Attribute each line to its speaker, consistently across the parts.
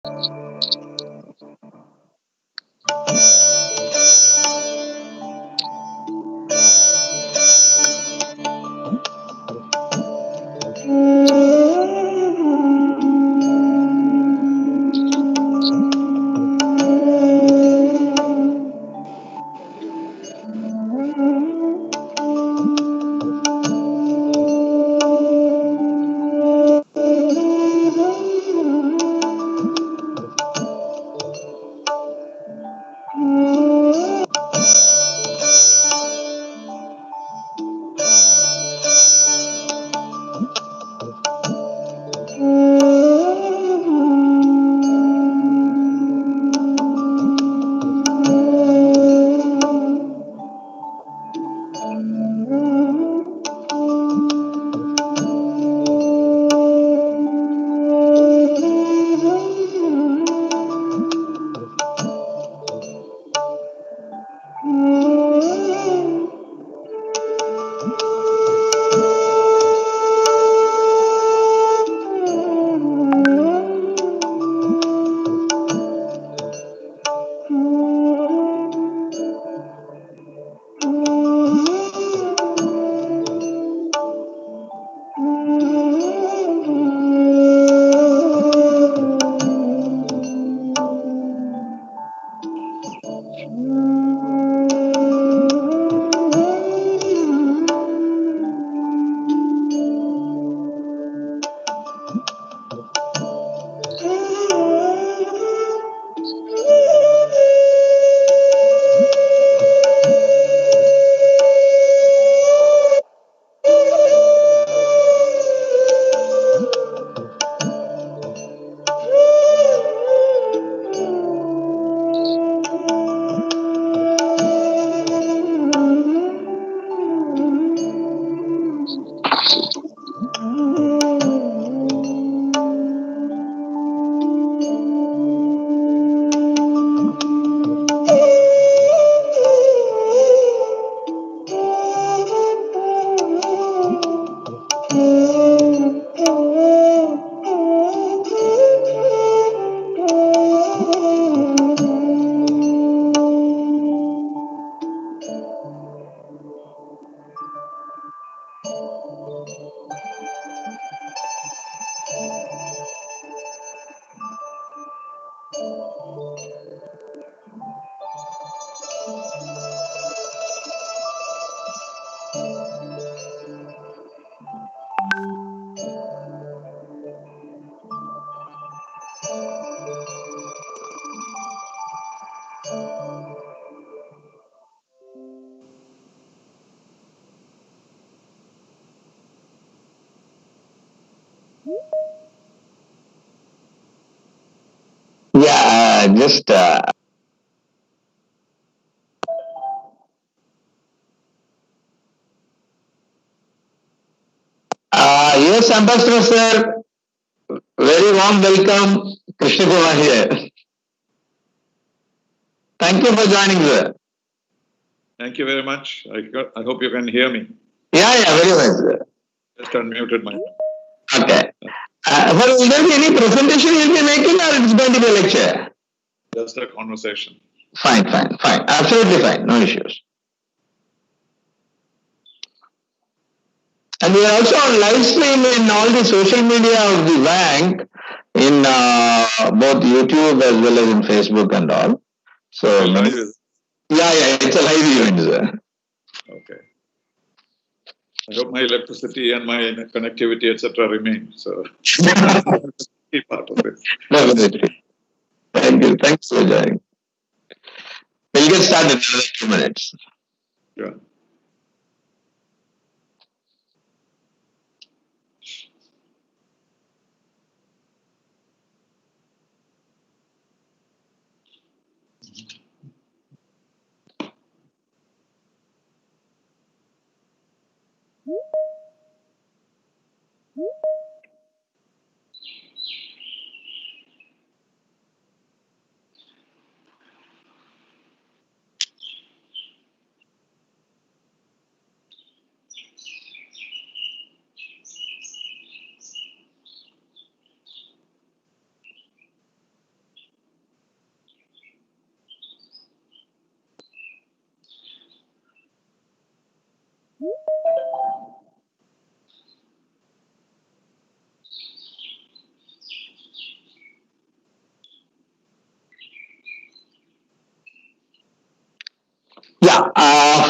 Speaker 1: Yeah, just yes, Ambassador sir, very warm welcome, Krishna Kumar here. Thank you for joining, sir.
Speaker 2: Thank you very much. I hope you can hear me.
Speaker 1: Yeah, very well, sir.
Speaker 2: Just unmuted my.
Speaker 1: Okay. Will there be any presentation you'll be making, or it's going to be a lecture?
Speaker 2: Just a conversation.
Speaker 1: Fine. Absolutely fine. No issues. And we are also on live stream in all the social media of the bank, in both YouTube as well as in Facebook and all. So, yeah, it's a live event, sir.
Speaker 2: Okay. I hope my electricity and my connectivity, etc., remain. So, be part of it.
Speaker 1: Definitely. Thank you. Thanks for joining. We'll get started in another 2 minutes.
Speaker 2: Sure.
Speaker 1: Yeah,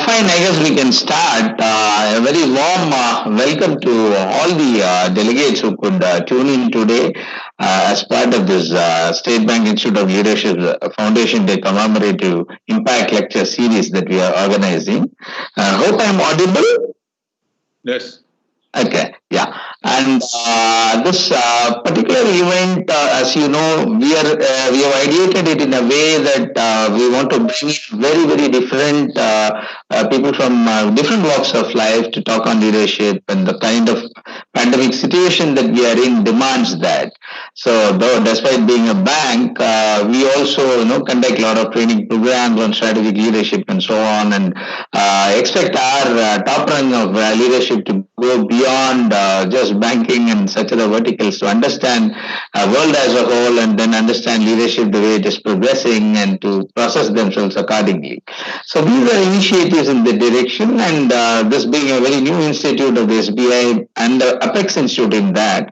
Speaker 1: fine. I guess we can start. A very warm welcome to all the delegates who could tune in today as part of this State Bank Institute of Leadership Foundation Day commemorative impact lecture series that we are organizing. Hope I'm audible.
Speaker 2: Yes.
Speaker 1: Okay, yeah, and this particular event, as you know, we have ideated it in a way that we want to bring in very different people from different walks of life to talk on leadership, and the kind of pandemic situation that we are in demands that. So, though despite being a bank, we also conduct a lot of training programs on strategic leadership and so on, and expect our top rung of leadership to go beyond just banking and such other verticals to understand world as a whole, and then understand leadership the way it is progressing and to process themselves accordingly. So these are initiatives in the direction, and this being a very new institute of the SBI and the Apex Institute in that,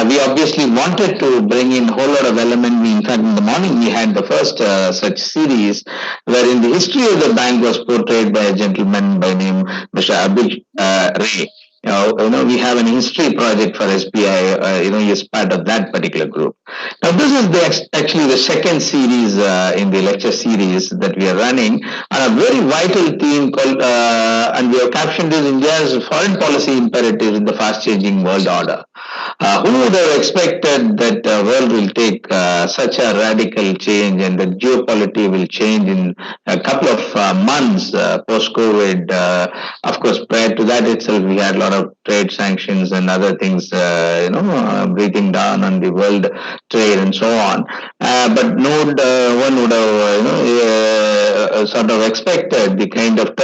Speaker 1: we obviously wanted to bring in a whole lot of element. In fact, in the morning we had the first such series wherein the history of the bank was portrayed by a gentleman by name Mr. Abhij Ray. We have an history project for SBI. He is part of that particular group. Now, this is actually the second series in the lecture series that we are running on a very vital theme called, and we have captioned this India's foreign policy imperatives in the fast-changing world order. Who would have expected that the world will take such a radical change and the geopolitics will change in a couple of months post-COVID? Of course, prior to that itself, we had a lot of trade sanctions and other things, breathing down on the world trade and so on. But no one would have, sort of expected the kind of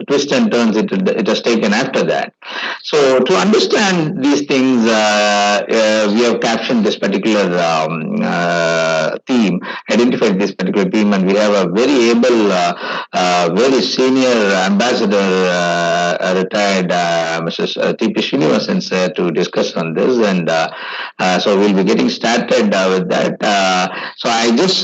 Speaker 1: twist and turns it has taken after that. So to understand these things, we have captioned this particular theme, identified this particular theme, and we have a very able, very senior ambassador, retired Mrs. T.P. Srinivasan sir, to discuss on this, and so we'll be getting started with that. So I just,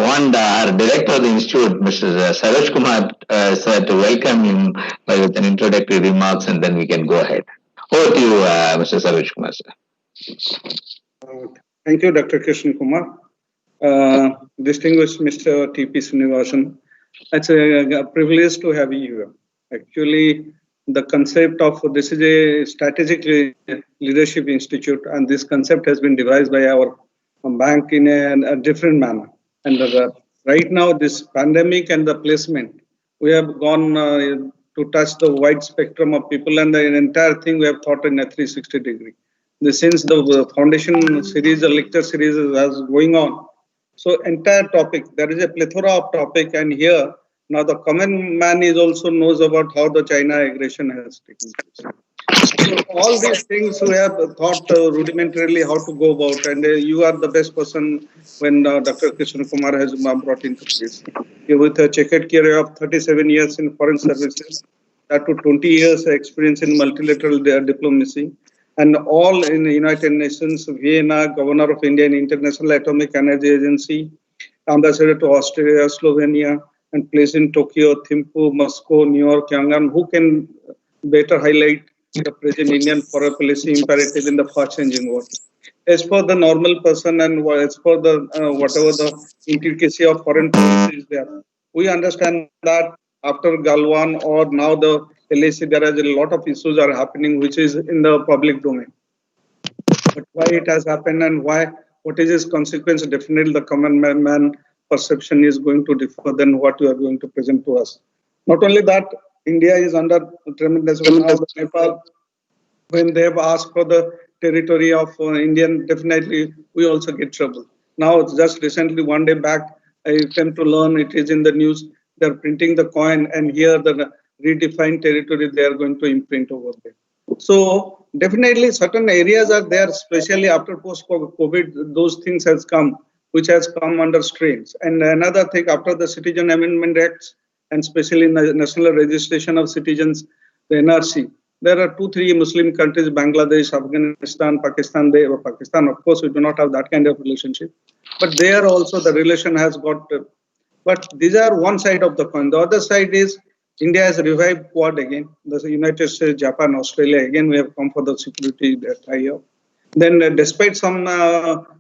Speaker 1: want our director of the institute, Mr. Saroj Kumar sir, to welcome him with an introductory remarks, and then we can go ahead. Over to you, Mr. Saroj Kumar sir.
Speaker 3: Thank you, Dr. Krishnan Kumar. Distinguished Mr. T.P. Srinivasan, it's a privilege to have you here. Actually, the concept of this is a strategic leadership institute, and this concept has been devised by our bank in a different manner. And right now, this pandemic and the placement, we have gone to touch the wide spectrum of people, and the entire thing we have thought in a 360 degree. Since the foundation series, the lecture series is going on, so entire topic, there is a plethora of topic, and here now the common man is also knows about how the China aggression has taken place. So all these things we have thought rudimentarily how to go about, and you are the best person when Dr. Krishnan Kumar has brought into place. With a checkered career of 37 years in foreign services, that to 20 years experience in multilateral diplomacy, and all in the United Nations, Vienna, Governor of India and International Atomic Energy Agency, Ambassador to Australia, Slovenia, and placed in Tokyo, Thimphu, Moscow, New York, Yangon. Who can better highlight the present Indian foreign policy imperative in the fast-changing world? As for the normal person and as for the whatever the intricacy of foreign policy is there, we understand that after Galwan or now the LAC, there is a lot of issues are happening which is in the public domain. But why it has happened and what is its consequence? Definitely the common man perception is going to differ than what you are going to present to us. Not only that, India is under tremendous Nepal. When they have asked for the territory of Indian, definitely we also get trouble. Now, just recently, one day back, I came to learn it is in the news. They're printing the coin, and here the redefined territory they are going to imprint over there. So definitely certain areas are there, especially after post-COVID, those things has come, which has come under strains. And another thing, after the Citizen Amendment Acts, and especially National Registration of Citizens, the NRC. There are 2-3 Muslim countries, Bangladesh, Afghanistan, Pakistan. Pakistan, of course, we do not have that kind of relationship. But there also the relation has got, but these are one side of the coin. The other side is India has revived Quad again. The United States, Japan, Australia, again we have come for the security tie-up. Then despite some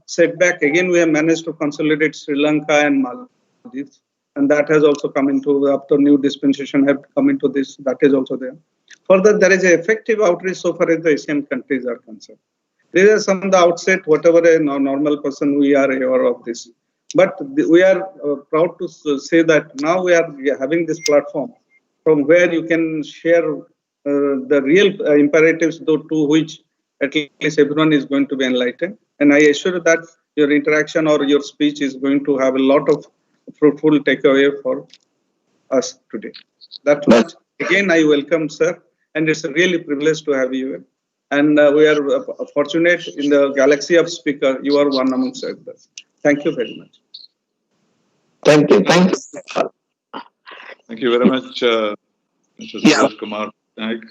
Speaker 3: setback, again we have managed to consolidate Sri Lanka and Maldives. And that has also come into, after new dispensation have come into this, that is also there. Further, there is an effective outreach so far as the Asian countries are concerned. There are some of the outset, whatever a normal person, we are aware of this. But we are proud to say that now we are having this platform from where you can share the real imperatives to which at least everyone is going to be enlightened. And I assure that your interaction or your speech is going to have a lot of fruitful takeaway for us today. That much. Again, I welcome, sir. And it's a really privilege to have you here. And we are fortunate in the galaxy of speakers. You are one amongst others. Thank you very much.
Speaker 1: Thank you. Thank you.
Speaker 2: Thank you very much, Mr. Suresh Kumar Naik.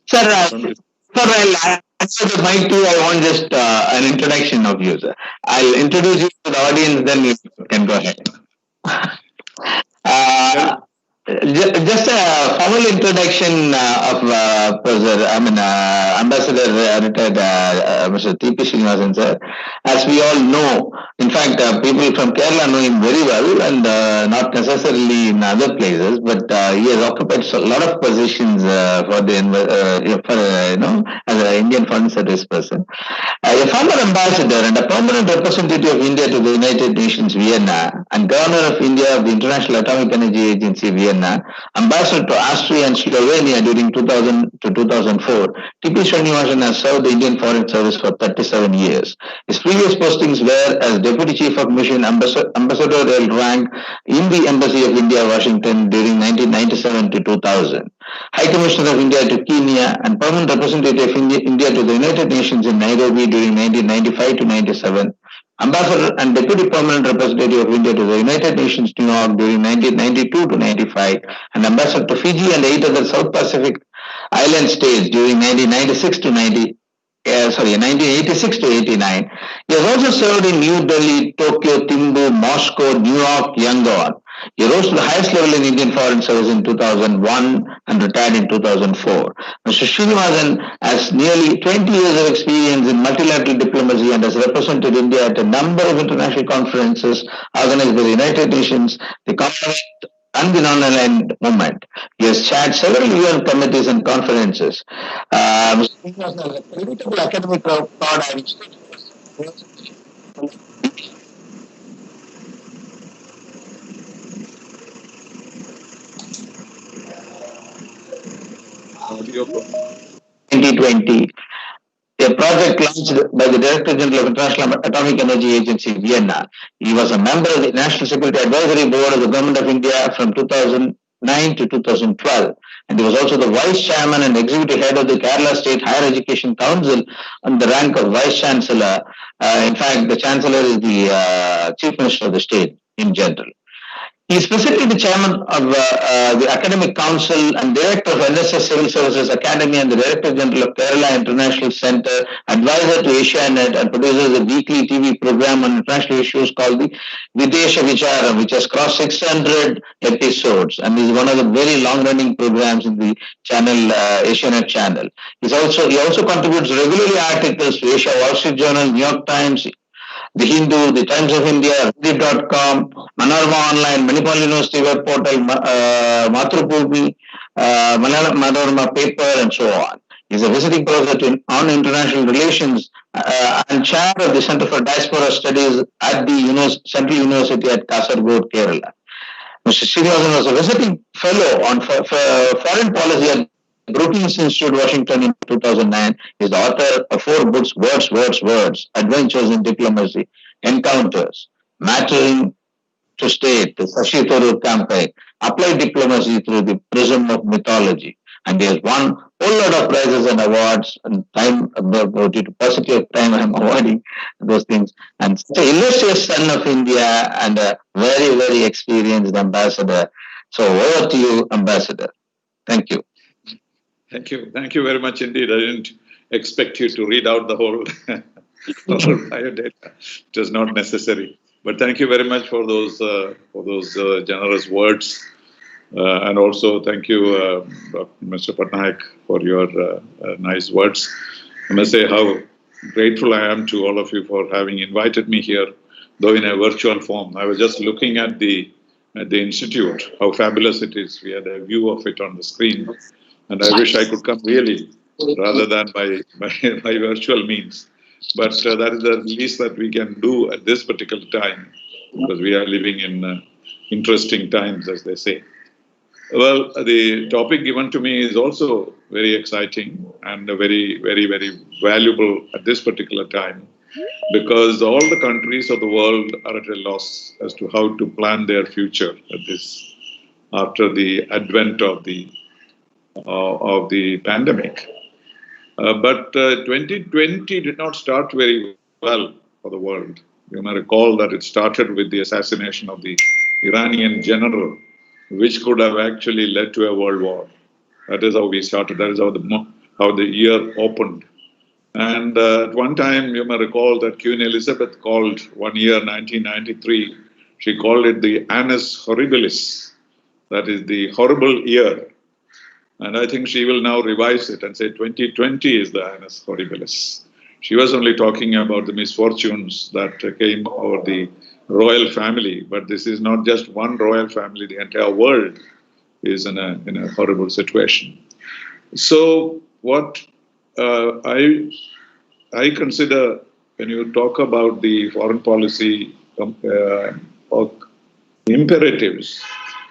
Speaker 1: Sir, I'll answer the mic too. I want just an introduction of you, sir. I'll introduce you to the audience, then you can go ahead. Just a formal introduction of Ambassador retired Mr. T.P. Srinivasan, sir. As we all know, in fact, people from Kerala know him very well, and not necessarily in other places, but he has occupied a lot of positions for the as an Indian Foreign Service person. A former ambassador and a permanent representative of India to the United Nations, Vienna, and governor of India of the International Atomic Energy Agency, Vienna, ambassador to Austria and Slovenia during 2000 to 2004, T.P. Srinivasan has served the Indian Foreign Service for 37 years. His previous postings were as Deputy Chief of Mission, ambassadorial rank in the Embassy of India, Washington during 1997 to 2000, High Commissioner of India to Kenya, and permanent representative of India to the United Nations in Nairobi during 1995 to 97. Ambassador and Deputy Permanent Representative of India to the United Nations, New York during 1992 to 95, and Ambassador to Fiji and 8 other South Pacific island states during 1996 to 1986 to 89. He has also served in New Delhi, Tokyo, Thimphu, Moscow, New York, Yangon. He rose to the highest level in Indian Foreign Service in 2001 and retired in 2004. Mr. Srinivasan has nearly 20 years of experience in multilateral diplomacy and has represented India at a number of international conferences organized by the United Nations, the Commonwealth, and the non-aligned movement. He has chaired several UN committees and conferences. Mr. Srinivasan has a creditable academic record and
Speaker 2: Audio.
Speaker 1: 2020, a project launched by the Director General of International Atomic Energy Agency, Vienna. He was a member of the National Security Advisory Board of the Government of India from 2009 to 2012. And he was also the Vice Chairman and Executive Head of the Kerala State Higher Education Council on the rank of Vice Chancellor. In fact, the Chancellor is the Chief Minister of the state in general. He is presently the chairman of the Academic Council and director of NSS Civil Services Academy and the Director General of Kerala International Center, advisor to AsiaNet, and produces a weekly TV program on international issues called the Videsha Vicharam, which has crossed 600 episodes and is one of the very long-running programs in the channel, AsiaNet channel. He also contributes regularly articles to Asia Wall Street Journal, New York Times, The Hindu, The Times of India, Reddit.com, Manorama Online, Manipal University web portal, Mathrubhumi, Manorama paper, and so on. He is a visiting professor on international relations and chair of the Center for Diaspora Studies at the Central University at Kasaragod, Kerala. Mr. Srinivasan was a visiting fellow on foreign policy at Brookings Institute, Washington in 2009. He is the author of 4 books, Words, Adventures in Diplomacy, Encounters, Mattering to State, the Sashi Tharoor campaign, Applied Diplomacy through the Prism of Mythology. And he has won a whole lot of prizes and awards, and due to paucity of time, I am avoiding those things. And such an illustrious son of India and a very, very experienced ambassador. So over to you, Ambassador. Thank you.
Speaker 2: Thank you. Thank you very much indeed. I didn't expect you to read out the whole, whole biodata. It was not necessary. But thank you very much for those generous words. And also thank you, Mr. Patnaik, for your nice words. I must say how grateful I am to all of you for having invited me here, though in a virtual form. I was just looking at the institute, how fabulous it is. We had a view of it on the screen, and I wish I could come really, rather than by virtual means. But that is the least that we can do at this particular time, because we are living in interesting times, as they say. Well, the topic given to me is also very exciting and very, very, very valuable at this particular time, because all the countries of the world are at a loss as to how to plan their future at this, after the advent of the pandemic. But 2020 did not start very well for the world. You may recall that it started with the assassination of the Iranian general, which could have actually led to a world war. That is how we started. That is how the year opened. And at one time, you may recall that Queen Elizabeth called one year, 1993, she called it the Annus Horribilis, that is the horrible year. And I think she will now revise it and say 2020 is the Annus Horribilis. She was only talking about the misfortunes that came over the royal family, but this is not just one royal family, the entire world is in a horrible situation. So what I consider, when you talk about the foreign policy imperatives,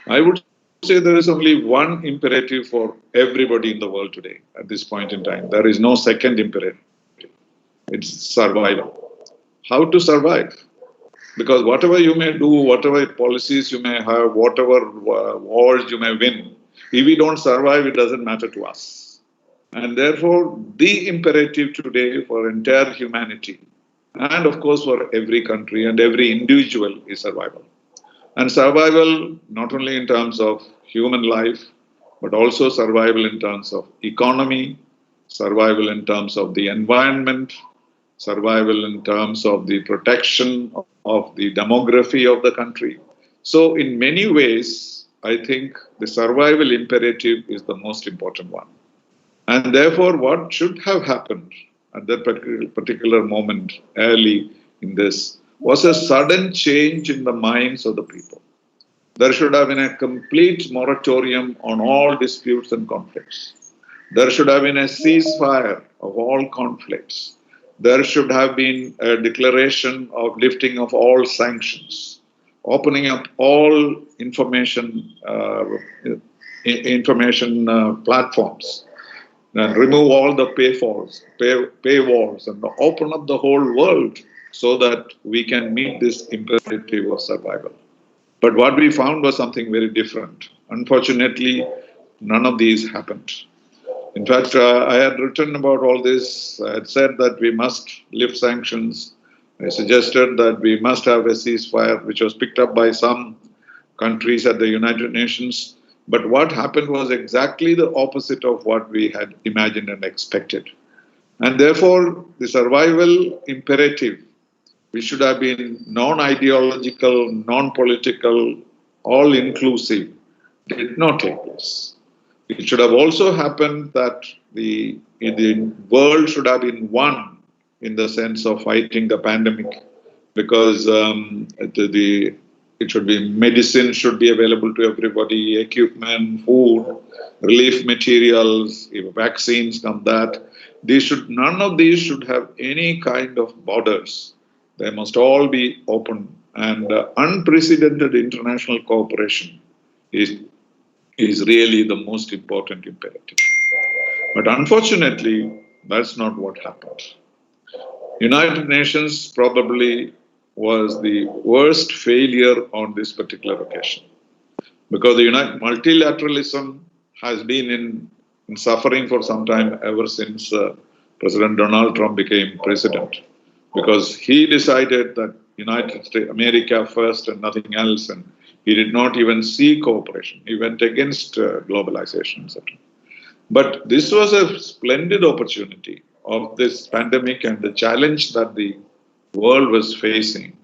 Speaker 2: I would say there is only one imperative for everybody in the world today at this point in time. There is no second imperative. It's survival. How to survive? Because whatever you may do, whatever policies you may have, whatever wars you may win, if we don't survive, it doesn't matter to us. And therefore, the imperative today for entire humanity, and of course for every country and every individual, is survival. And survival not only in terms of human life, but also survival in terms of economy, survival in terms of the environment, survival in terms of the protection of the demography of the country. So in many ways, I think the survival imperative is the most important one. And therefore, what should have happened at that particular moment early in this was a sudden change in the minds of the people. There should have been a complete moratorium on all disputes and conflicts. There should have been a ceasefire of all conflicts. There should have been a declaration of lifting of all sanctions, opening up all information platforms, and remove all the paywalls, and open up the whole world so that we can meet this imperative of survival. But what we found was something very different. Unfortunately, none of these happened. In fact, I had written about all this. I had said that we must lift sanctions. I suggested that we must have a ceasefire, which was picked up by some countries at the United Nations. But what happened was exactly the opposite of what we had imagined and expected. And therefore, the survival imperative, which should have been non-ideological, non-political, all-inclusive, did not take place. It should have also happened that the world should have been one in the sense of fighting the pandemic, because it should be medicine should be available to everybody, equipment, food, relief materials, if vaccines come, that none of these should have any kind of borders. They must all be open, and unprecedented international cooperation is really the most important imperative. But unfortunately, that's not what happened. United Nations probably was the worst failure on this particular occasion, because the multilateralism has been in suffering for some time, ever since President Donald Trump became president, because he decided that United States, America first and nothing else, and He did not even see cooperation. He went against globalization, etc. But this was a splendid opportunity of this pandemic and the challenge that the world was facing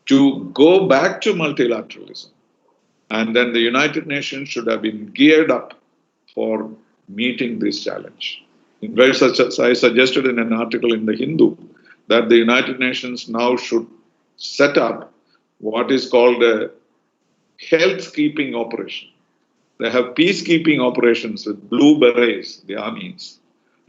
Speaker 2: to go back to multilateralism. And then the United Nations should have been geared up for meeting this challenge. In fact, I suggested in an article in the Hindu that the United Nations now should set up what is called a health-keeping operation. They have peacekeeping operations with blue berets, the armies.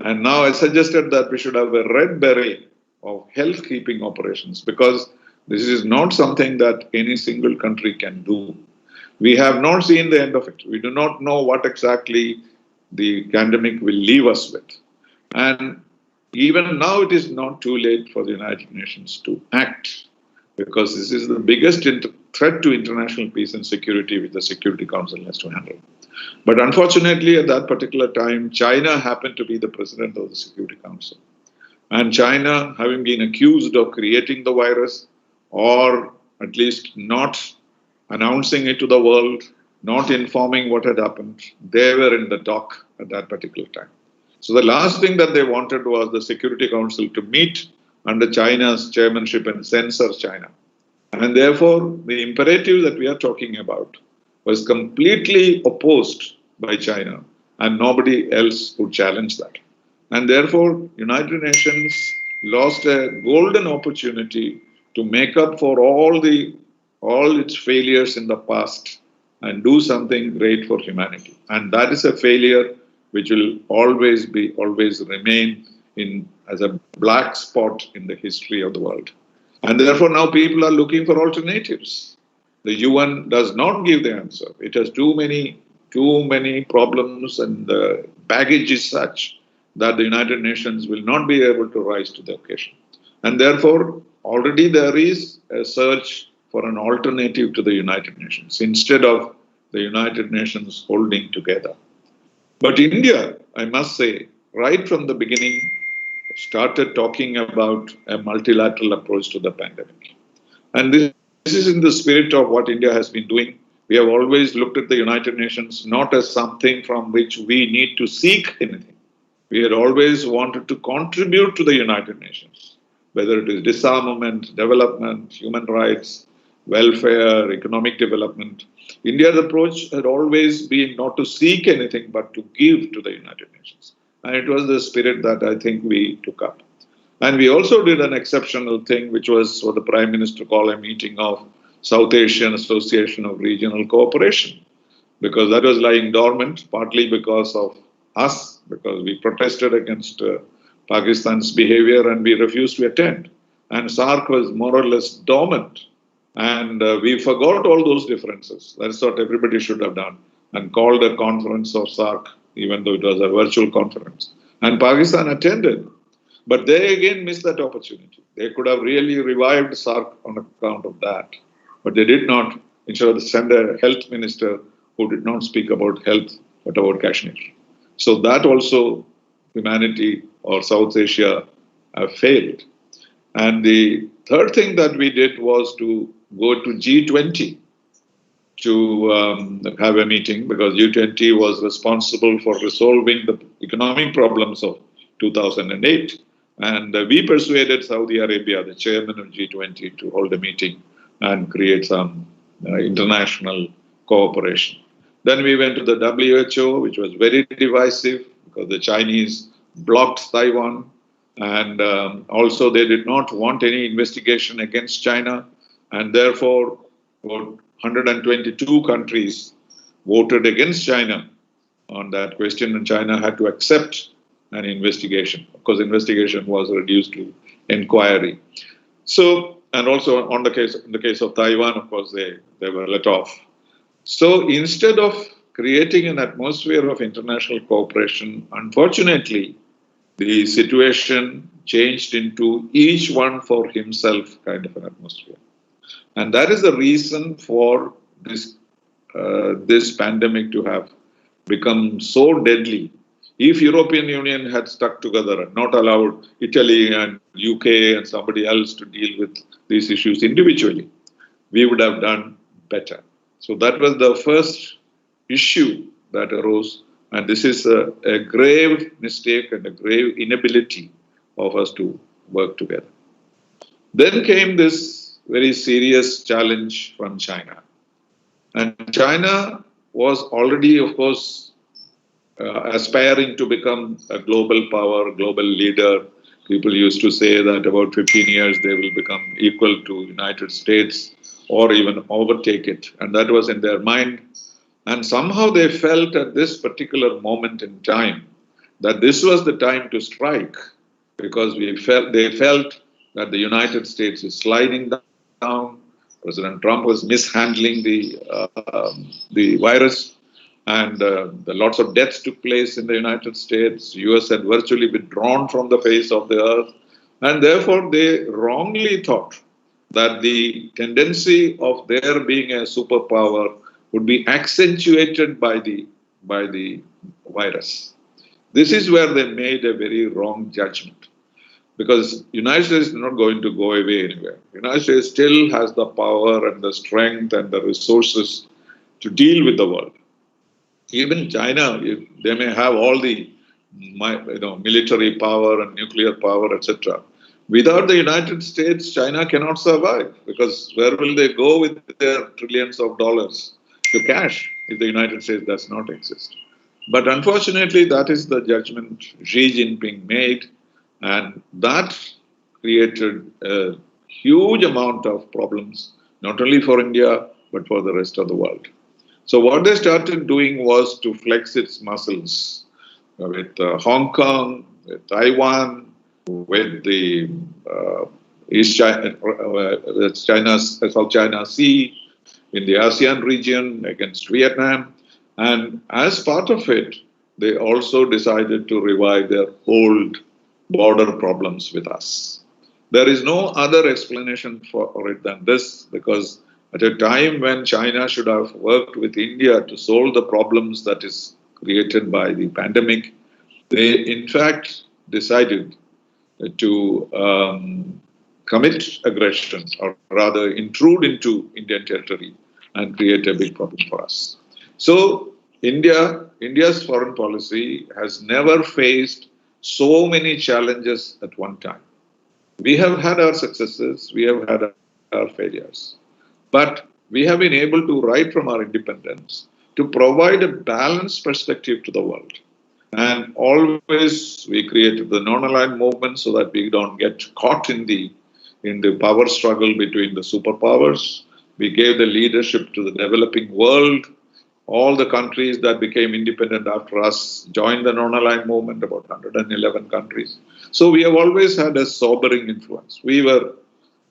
Speaker 2: And now I suggested that we should have a red beret of health-keeping operations, because this is not something that any single country can do. We have not seen the end of it. We do not know what exactly the pandemic will leave us with. And even now it is not too late for the United Nations to act, because this is the biggest threat to international peace and security which the Security Council has to handle. But unfortunately, at that particular time, China happened to be the president of the Security Council. And China, having been accused of creating the virus, or at least not announcing it to the world, not informing what had happened, they were in the dock at that particular time. So the last thing that they wanted was the Security Council to meet under China's chairmanship and censor China. And therefore, the imperative that we are talking about was completely opposed by China, and nobody else would challenge that. And therefore, United Nations lost a golden opportunity to make up for all its failures in the past and do something great for humanity. And that is a failure which will always remain as a black spot in the history of the world. And therefore now people are looking for alternatives. The UN does not give the answer. It has too many problems, and the baggage is such that the United Nations will not be able to rise to the occasion. And therefore, already there is a search for an alternative to the United Nations instead of the United Nations holding together. But India, I must say, right from the beginning, started talking about a multilateral approach to the pandemic. And this is in the spirit of what India has been doing. We have always looked at the United Nations not as something from which we need to seek anything. We had always wanted to contribute to the United Nations, whether it is disarmament, development, human rights, welfare, economic development. India's approach had always been not to seek anything, but to give to the United Nations. And it was the spirit that I think we took up. And we also did an exceptional thing, which was what the Prime Minister called a meeting of South Asian Association of Regional Cooperation, because that was lying dormant, partly because of us, because we protested against Pakistan's behavior and we refused to attend. And SAARC was more or less dormant. And we forgot all those differences. That's what everybody should have done, and called a conference of SAARC, even though it was a virtual conference. And Pakistan attended. But they again missed that opportunity. They could have really revived SAARC on account of that. But they did not. Instead, they sent a health minister who did not speak about health, but about Kashmir. So that also, humanity or South Asia have failed. And the third thing that we did was to go to G20 to have a meeting, because G20 was responsible for resolving the economic problems of 2008. And we persuaded Saudi Arabia, the chairman of G20, to hold a meeting and create some international cooperation. Then we went to the WHO, which was very divisive because the Chinese blocked Taiwan. And also they did not want any investigation against China. And therefore, about 122 countries voted against China on that question, and China had to accept an investigation. Of course, investigation was reduced to inquiry. So, and also in the case of Taiwan, of course, they were let off. So instead of creating an atmosphere of international cooperation, unfortunately, the situation changed into each one for himself kind of an atmosphere. And that is the reason for this pandemic to have become so deadly. If European Union had stuck together and not allowed Italy and UK and somebody else to deal with these issues individually, we would have done better. So that was the first issue that arose, and this is a grave mistake and a grave inability of us to work together. Then came this very serious challenge from China. And China was already, of course, aspiring to become a global power, global leader. People used to say that about 15 years they will become equal to United States or even overtake it. And that was in their mind. And somehow they felt at this particular moment in time that this was the time to strike, because they felt that the United States is sliding down. President Trump was mishandling the virus, and lots of deaths took place in the United States. US had virtually withdrawn from the face of the earth, and therefore they wrongly thought that the tendency of their being a superpower would be accentuated by the virus. This is where they made a very wrong judgment, because United States is not going to go away anywhere. United States still has the power and the strength and the resources to deal with the world. Even China, they may have all the military power and nuclear power, etc. Without the United States, China cannot survive, because where will they go with their trillions of dollars to cash if the United States does not exist? But unfortunately, that is the judgment Xi Jinping made, and that created a huge amount of problems, not only for India, but for the rest of the world. So what they started doing was to flex its muscles with Hong Kong, with Taiwan, with the South China Sea, in the ASEAN region against Vietnam. And as part of it, they also decided to revive their old border problems with us. There is no other explanation for it than this, because at a time when China should have worked with India to solve the problems that is created by the pandemic, they in fact decided to commit aggression, or rather intrude into Indian territory and create a big problem for us. So India's foreign policy has never faced so many challenges at one time. We have had our successes, we have had our failures, but we have been able to, right from our independence, to provide a balanced perspective to the world. And always we created the non-aligned movement so that we don't get caught in the power struggle between the superpowers. We gave the leadership to the developing world. All the countries that became independent after us joined the non-aligned movement, about 111 countries. So we have always had a sobering influence. We were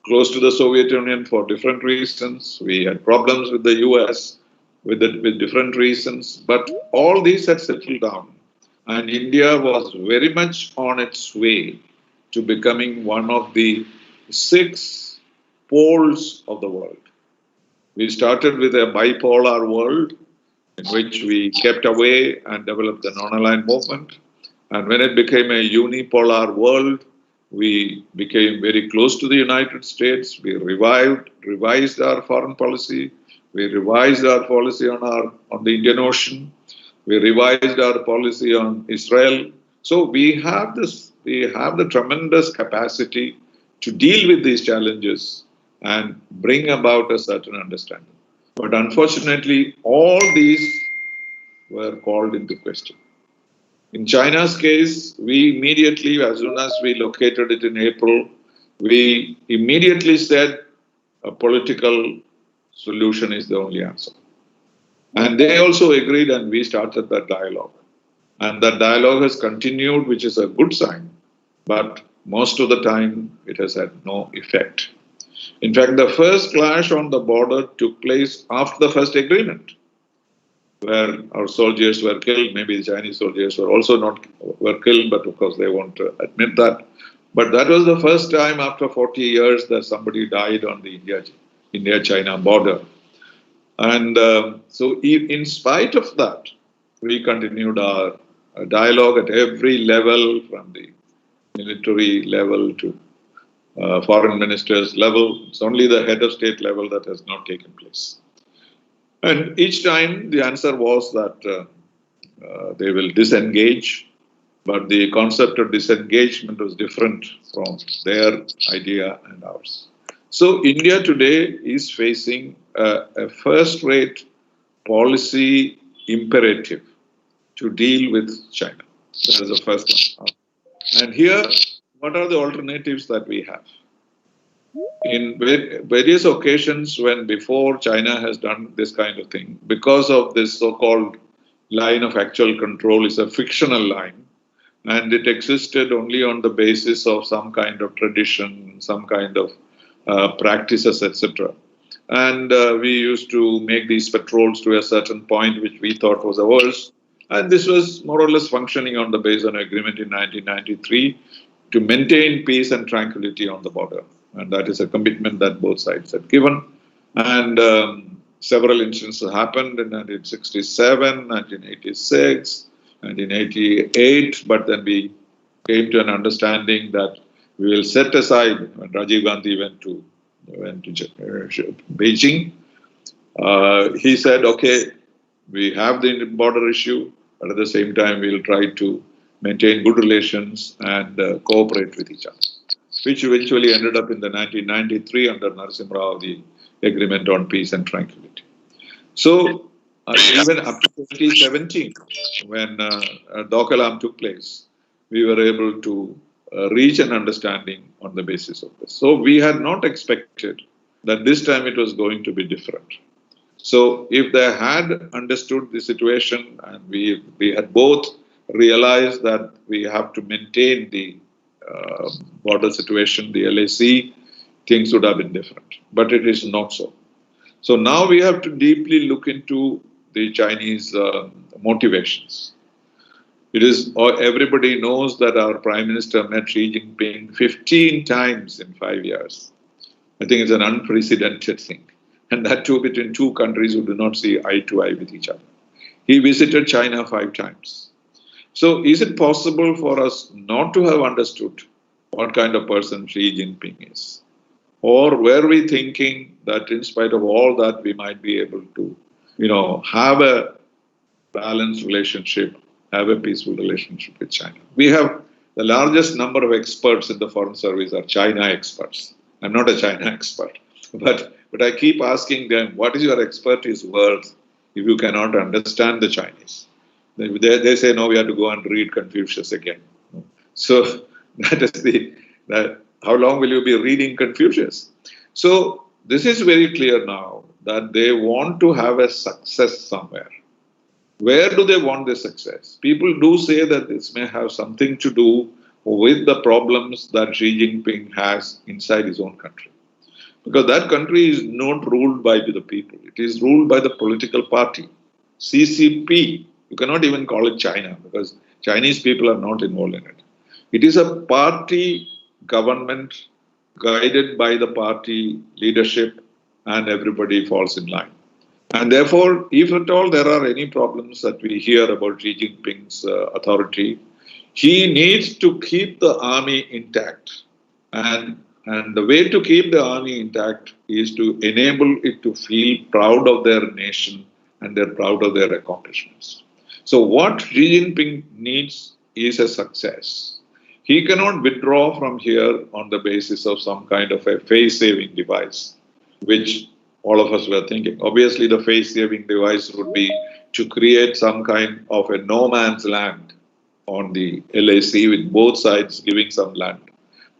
Speaker 2: close to the Soviet Union for different reasons. We had problems with the US with different reasons, but all these had settled down. And India was very much on its way to becoming one of the 6 poles of the world. We started with a bipolar world in which we kept away and developed the non-aligned movement. And when it became a unipolar world, we became very close to the United States. We revised our foreign policy. We revised our policy on the Indian Ocean. We revised our policy on Israel. So we have the tremendous capacity to deal with these challenges and bring about a certain understanding. But unfortunately, all these were called into question. In China's case, we immediately, as soon as we located it in April, we immediately said a political solution is the only answer. And they also agreed, and we started that dialogue. And that dialogue has continued, which is a good sign. But most of the time, it has had no effect. In fact, the first clash on the border took place after the first agreement, where our soldiers were killed. Maybe the Chinese soldiers were killed, but of course they won't admit that. But that was the first time after 40 years that somebody died on the India-China border. And so in spite of that, we continued our dialogue at every level, from the military level to foreign ministers level. It's only the head of state level that has not taken place. And each time the answer was that they will disengage, but the concept of disengagement was different from their idea and ours. So India today is facing a first-rate policy imperative to deal with China. That is the first one. And here, what are the alternatives that we have? In various occasions when before China has done this kind of thing, because of this so-called line of actual control is a fictional line, and it existed only on the basis of some kind of tradition, some kind of practices, etc. And we used to make these patrols to a certain point, which we thought was ours. And this was more or less functioning on the basis of an agreement in 1993 to maintain peace and tranquility on the border. And that is a commitment that both sides had given. And several instances happened in 1967, 1986, 1988, but then we came to an understanding that we will set aside, when Rajiv Gandhi went to Beijing, he said, okay, we have the border issue, but at the same time, we will try to maintain good relations and cooperate with each other, which eventually ended up in the 1993 under Narasimha Rao, the Agreement on Peace and Tranquility. So even up to 2017, when Dokulam took place, we were able to reach an understanding on the basis of this. So we had not expected that this time it was going to be different. So if they had understood the situation and we had both realized that we have to maintain the border situation, the LAC, things would have been different. But it is not so. So now we have to deeply look into the Chinese motivations. It is, everybody knows that our Prime Minister met Xi Jinping 15 times in 5 years. I think it's an unprecedented thing. And that too between two countries who do not see eye to eye with each other. He visited China 5 times. So is it possible for us not to have understood what kind of person Xi Jinping is? Or were we thinking that in spite of all that, we might be able to, have a balanced relationship, have a peaceful relationship with China? We have the largest number of experts in the Foreign Service are China experts. I'm not a China expert, but I keep asking them, what is your expertise worth if you cannot understand the Chinese? They say, no, we have to go and read Confucius again. So that is how long will you be reading Confucius? So this is very clear now that they want to have a success somewhere. Where do they want the success? People do say that this may have something to do with the problems that Xi Jinping has inside his own country. Because that country is not ruled by the people. It is ruled by the political party, CCP. You cannot even call it China because Chinese people are not involved in it. It is a party government guided by the party leadership and everybody falls in line. And therefore, if at all there are any problems that we hear about Xi Jinping's authority, he needs to keep the army intact. And the way to keep the army intact is to enable it to feel proud of their nation and they're proud of their accomplishments. So what Xi Jinping needs is a success. He cannot withdraw from here on the basis of some kind of a face-saving device, which all of us were thinking. Obviously, the face-saving device would be to create some kind of a no-man's land on the LAC with both sides giving some land.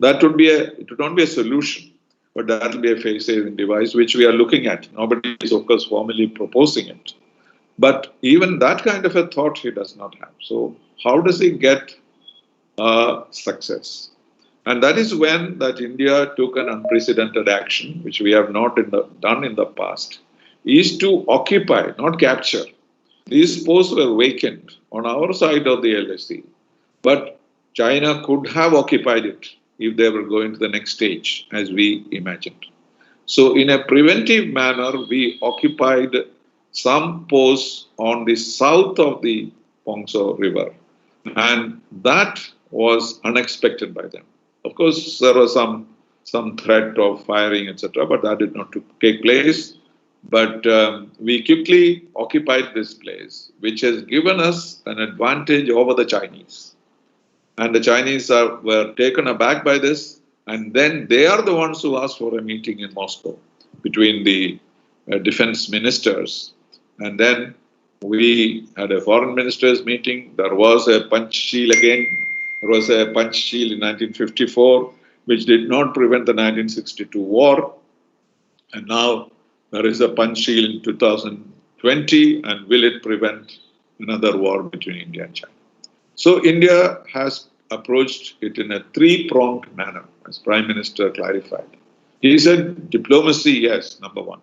Speaker 2: It would not be a solution, but that will be a face-saving device, which we are looking at. Nobody is, of course, formally proposing it. But even that kind of a thought he does not have. So how does he get success? And that is when that India took an unprecedented action, which we have not done in the past, is to occupy, not capture. These posts were vacant on our side of the LAC, but China could have occupied it if they were going to the next stage, as we imagined. So in a preventive manner, we occupied some posts on the south of the Pongso River, and that was unexpected by them. Of course, there was some threat of firing, etc., but that did not take place. But we quickly occupied this place, which has given us an advantage over the Chinese. And the Chinese were taken aback by this, and then they are the ones who asked for a meeting in Moscow between the defense ministers. And then we had a foreign ministers meeting. There was a Panchsheel again. There was a Panchsheel in 1954, which did not prevent the 1962 war. And now there is a Panchsheel in 2020, and will it prevent another war between India and China? So India has approached it in a three-pronged manner, as Prime Minister clarified. He said diplomacy, yes, number one.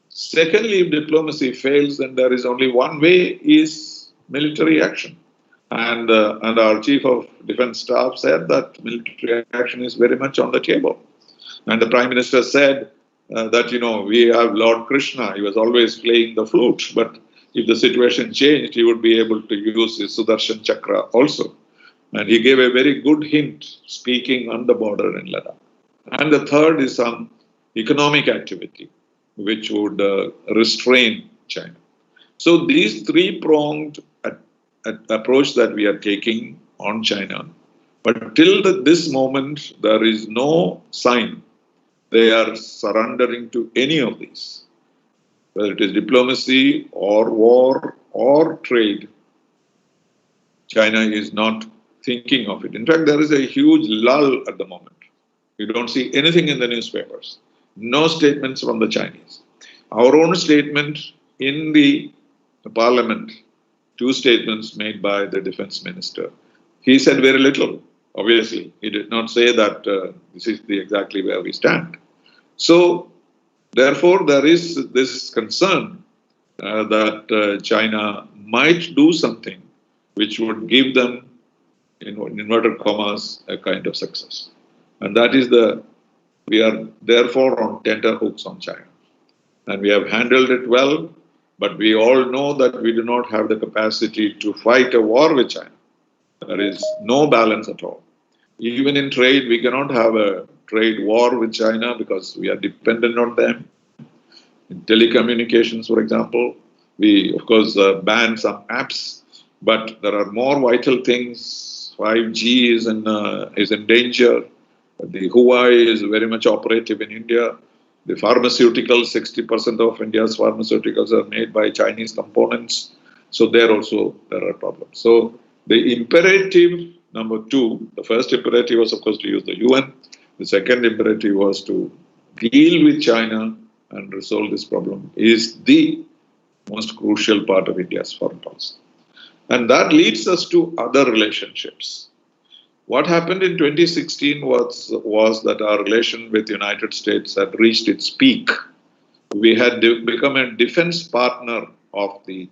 Speaker 2: Secondly, if diplomacy fails, then there is only one way, is military action. And our Chief of Defence Staff said that military action is very much on the table. And the Prime Minister said that, we have Lord Krishna. He was always playing the flute, but if the situation changed, he would be able to use his Sudarshan Chakra also. And he gave a very good hint, speaking on the border in Ladakh. And the third is some economic activity, which would restrain China. So these three-pronged approach that we are taking on China, but till this moment, there is no sign they are surrendering to any of these. Whether it is diplomacy or war or trade, China is not thinking of it. In fact, there is a huge lull at the moment. You don't see anything in the newspapers. No statements from the Chinese. Our own statement in the parliament, two statements made by the defense minister. He said very little, obviously. He did not say that this is exactly where we stand. So, therefore, there is this concern that China might do something which would give them, in inverted commas, a kind of success. And that is we are therefore on tenterhooks on China. And we have handled it well, but we all know that we do not have the capacity to fight a war with China. There is no balance at all. Even in trade, we cannot have a trade war with China because we are dependent on them. In telecommunications, for example, we, of course, ban some apps, but there are more vital things. 5G is in danger. The Huawei is very much operative in India. The pharmaceuticals, 60% of India's pharmaceuticals are made by Chinese components. So there also, there are problems. So the imperative number two, the first imperative was, of course, to use the UN. The second imperative was to deal with China and resolve this problem, is the most crucial part of India's foreign policy. And that leads us to other relationships. What happened in 2016 was that our relation with the United States had reached its peak. We had become a defense partner of the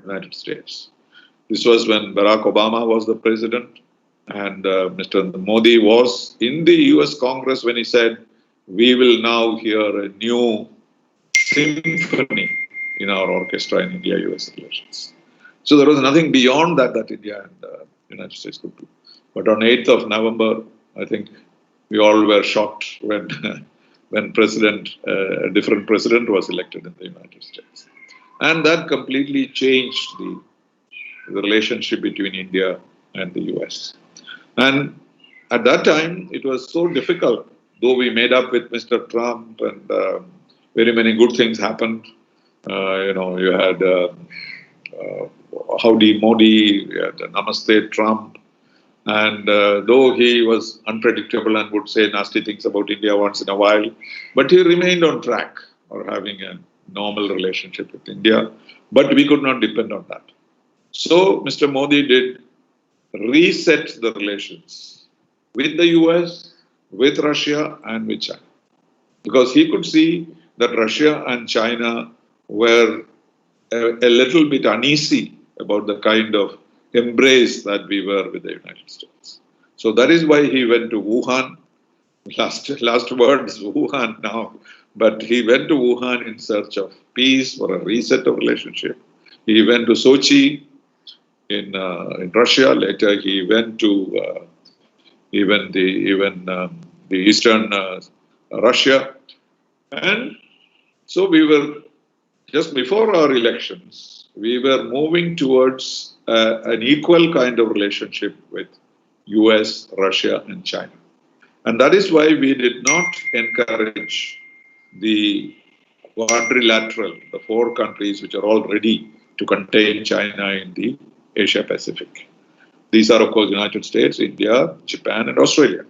Speaker 2: United States. This was when Barack Obama was the president, and Mr. Modi was in the US Congress when he said, we will now hear a new symphony in our orchestra in India-US relations. So there was nothing beyond that India and the United States could do. But on 8th of November, I think we all were shocked when a different president was elected in the United States. And that completely changed the relationship between India and the US. And at that time, it was so difficult, though we made up with Mr. Trump and very many good things happened. You had Howdy Modi, you had Namaste Trump. And though he was unpredictable and would say nasty things about India once in a while, but he remained on track or having a normal relationship with India. But we could not depend on that. So Mr. Modi did reset the relations with the US, with Russia, and with China. Because he could see that Russia and China were a little bit uneasy about the kind of embrace that we were with the United States. So that is why he went to Wuhan. Last words, Wuhan now. But he went to Wuhan in search of peace, for a reset of relationship. He went to Sochi in Russia. Later he went to the eastern Russia. And so we were just before our elections, we were moving towards an equal kind of relationship with US, Russia, and China. And that is why we did not encourage the quadrilateral, the four countries which are all ready to contain China in the Asia Pacific. These are, of course, United States, India, Japan, and Australia.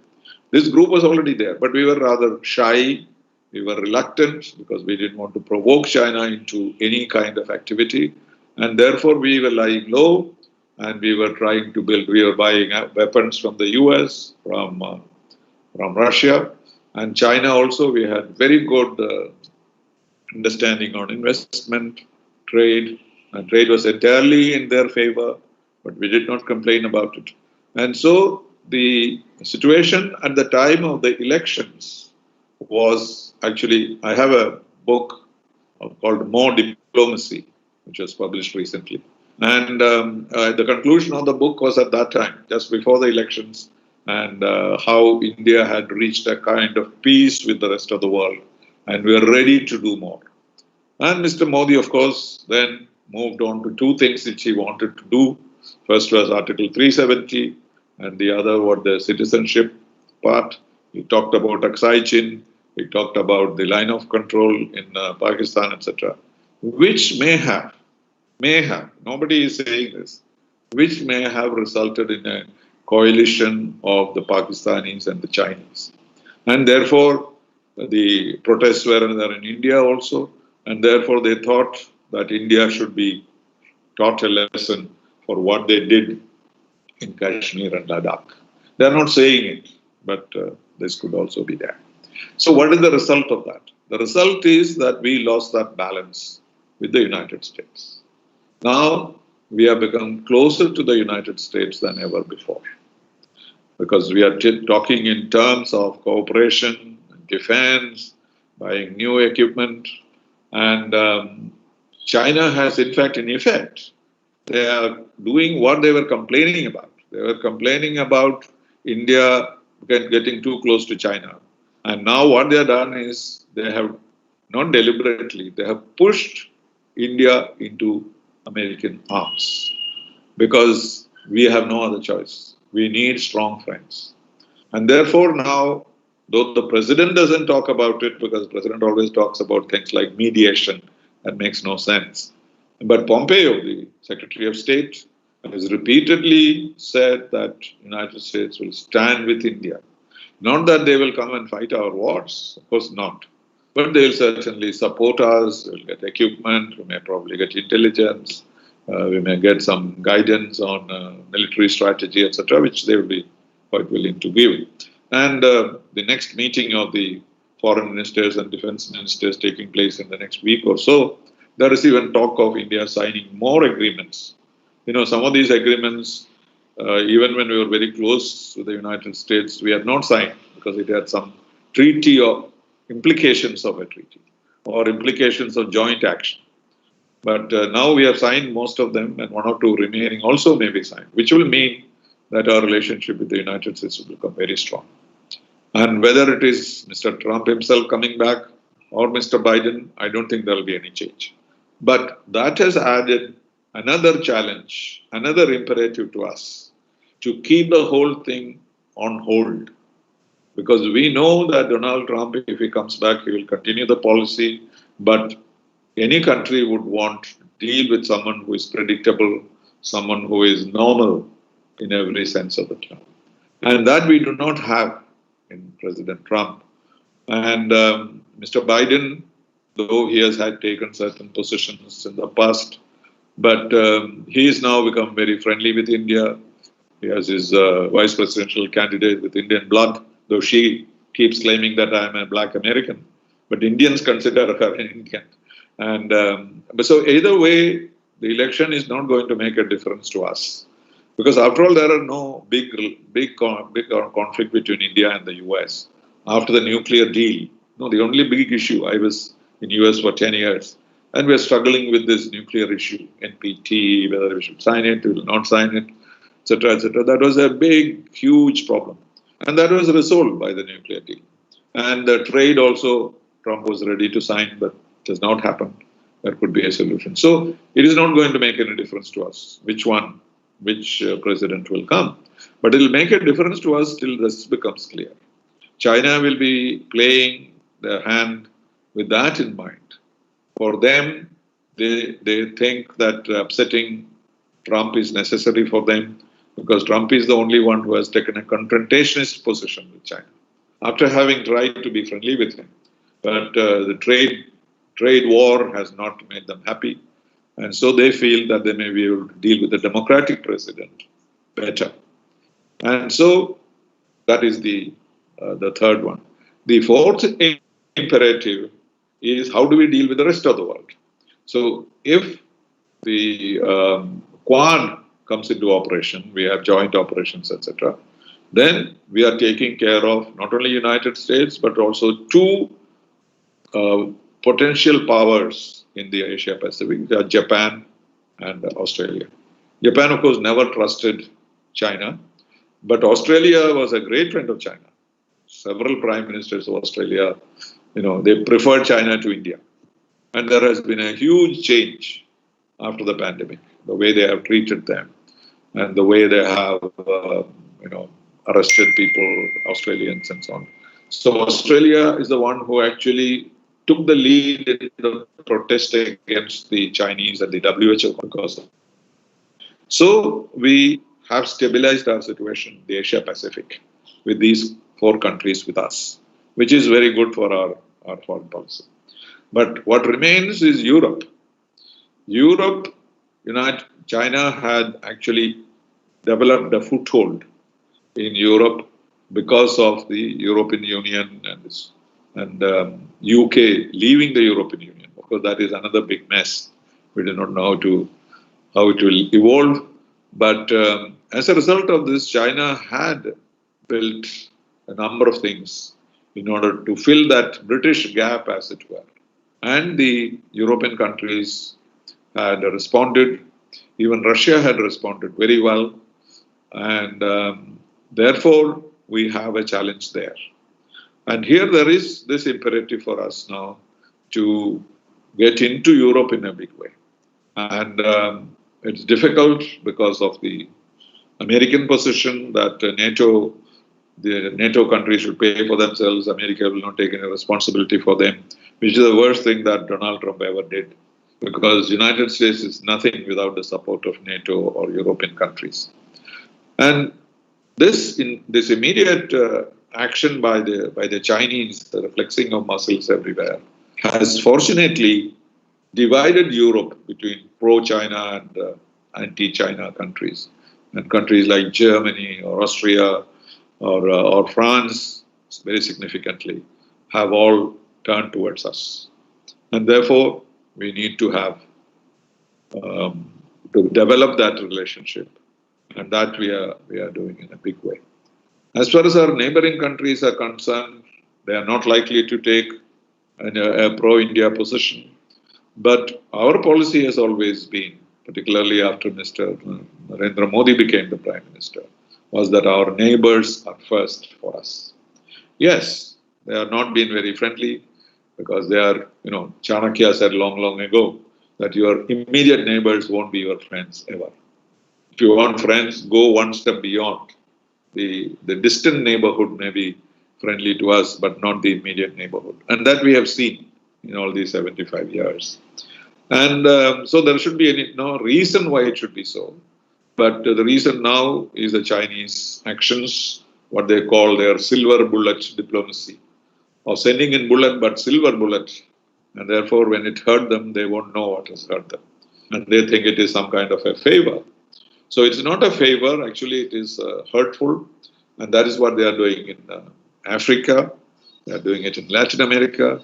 Speaker 2: This group was already there, but we were rather shy. We were reluctant because we didn't want to provoke China into any kind of activity. And therefore, we were lying low and we were trying to build, we were buying weapons from the US, from Russia, and China also. We had very good understanding on investment, trade, and trade was entirely in their favor, but we did not complain about it. And so the situation at the time of the elections was actually, I have a book called More Diplomacy, which was published recently. And the conclusion of the book was at that time, just before the elections, and how India had reached a kind of peace with the rest of the world, and we were ready to do more. And Mr. Modi, of course, then moved on to two things which he wanted to do. First was Article 370, and the other was the citizenship part. He talked about Aksai Chin, he talked about the line of control in Pakistan, etc., which may have, nobody is saying this, which may have resulted in a coalition of the Pakistanis and the Chinese. And therefore, the protests were there in India also, and therefore they thought that India should be taught a lesson for what they did in Kashmir and Ladakh. They are not saying it, but this could also be there. So what is the result of that? The result is that we lost that balance with the United States. Now we have become closer to the United States than ever before, because we are talking in terms of cooperation, defense, buying new equipment, and China has, in effect, they are doing what they were complaining about. They were complaining about India getting too close to China. And now what they have done is they have, not deliberately, they have pushed India into American arms, because we have no other choice. We need strong friends. And therefore now, though the president doesn't talk about it, because the president always talks about things like mediation, that makes no sense. But Pompeo, the Secretary of State, has repeatedly said that the United States will stand with India. Not that they will come and fight our wars, of course not. But they will certainly support us, we'll get equipment, we may probably get intelligence, we may get some guidance on military strategy, etc., which they will be quite willing to give. And the next meeting of the foreign ministers and defense ministers taking place in the next week or so, there is even talk of India signing more agreements. You know, some of these agreements, even when we were very close to the United States, we had not signed because it had some treaty or implications of a treaty or implications of joint action. But now we have signed most of them, and one or two remaining also may be signed, which will mean that our relationship with the United States will become very strong. And whether it is Mr. Trump himself coming back or Mr. Biden, I don't think there will be any change. But that has added another challenge, another imperative to us to keep the whole thing on hold. Because we know that Donald Trump, if he comes back, he will continue the policy, but any country would want to deal with someone who is predictable, someone who is normal in every sense of the term. And that we do not have in President Trump. And Mr. Biden, though he has had taken certain positions in the past, but he has now become very friendly with India. He has his vice presidential candidate with Indian blood, though she keeps claiming that I am a black American, but Indians consider her an Indian. And so either way, the election is not going to make a difference to us. Because after all, there are no big conflict between India and the US. After the nuclear deal, no, the only big issue, I was in US for 10 years, and we're struggling with this nuclear issue, NPT, whether we should sign it, we will not sign it, etc., etc. That was a big, huge problem. And that was resolved by the nuclear deal. And the trade also, Trump was ready to sign, but it has not happened. There could be a solution. So it is not going to make any difference to us which president will come. But it will make a difference to us till this becomes clear. China will be playing their hand with that in mind. For them, they think that upsetting Trump is necessary for them because Trump is the only one who has taken a confrontationist position with China after having tried to be friendly with him. But the trade war has not made them happy. And so they feel that they may be able to deal with the democratic president better. And so that is the third one. The fourth imperative is how do we deal with the rest of the world? So if the Quad comes into operation, we have joint operations, etc., then we are taking care of not only United States, but also two potential powers in the Asia Pacific, Japan and Australia. Japan, of course, never trusted China, but Australia was a great friend of China. Several prime ministers of Australia, they preferred China to India. And there has been a huge change after the pandemic, the way they have treated them and the way they have, arrested people, Australians and so on. So Australia is the one who actually took the lead in the protest against the Chinese at the WHO because of it. So we have stabilized our situation, the Asia Pacific, with these four countries with us, which is very good for our foreign policy. But what remains is Europe. China had actually developed a foothold in Europe because of the European Union and UK leaving the European Union. Of course, that is another big mess. We do not know how it will evolve. But as a result of this, China had built a number of things in order to fill that British gap, as it were. And the European countries had responded. Even Russia had responded very well. And therefore, we have a challenge there. And here there is this imperative for us now to get into Europe in a big way. And it's difficult because of the American position that the NATO countries should pay for themselves. America will not take any responsibility for them, which is the worst thing that Donald Trump ever did. Because the United States is nothing without the support of NATO or European countries. And this immediate action by the Chinese, the flexing of muscles everywhere, has fortunately divided Europe between pro-China and anti-China countries. And countries like Germany or Austria or France, very significantly, have all turned towards us. And therefore, we need to have to develop that relationship. And that we are doing in a big way. As far as our neighboring countries are concerned, they are not likely to take a pro-India position. But our policy has always been, particularly after Mr. Narendra Modi became the Prime Minister, was that our neighbors are first for us. Yes, they have not been very friendly because they are, Chanakya said long ago that your immediate neighbors won't be your friends ever. If you want friends, go one step beyond. The distant neighborhood may be friendly to us, but not the immediate neighborhood. And that we have seen in all these 75 years. And so there should be no reason why it should be so. But the reason now is the Chinese actions, what they call their silver bullet diplomacy, of sending in bullet but silver bullet. And therefore, when it hurt them, they won't know what has hurt them. And they think it is some kind of a favor. So it's not a favor, actually it is hurtful, and that is what they are doing in Africa, they are doing it in Latin America,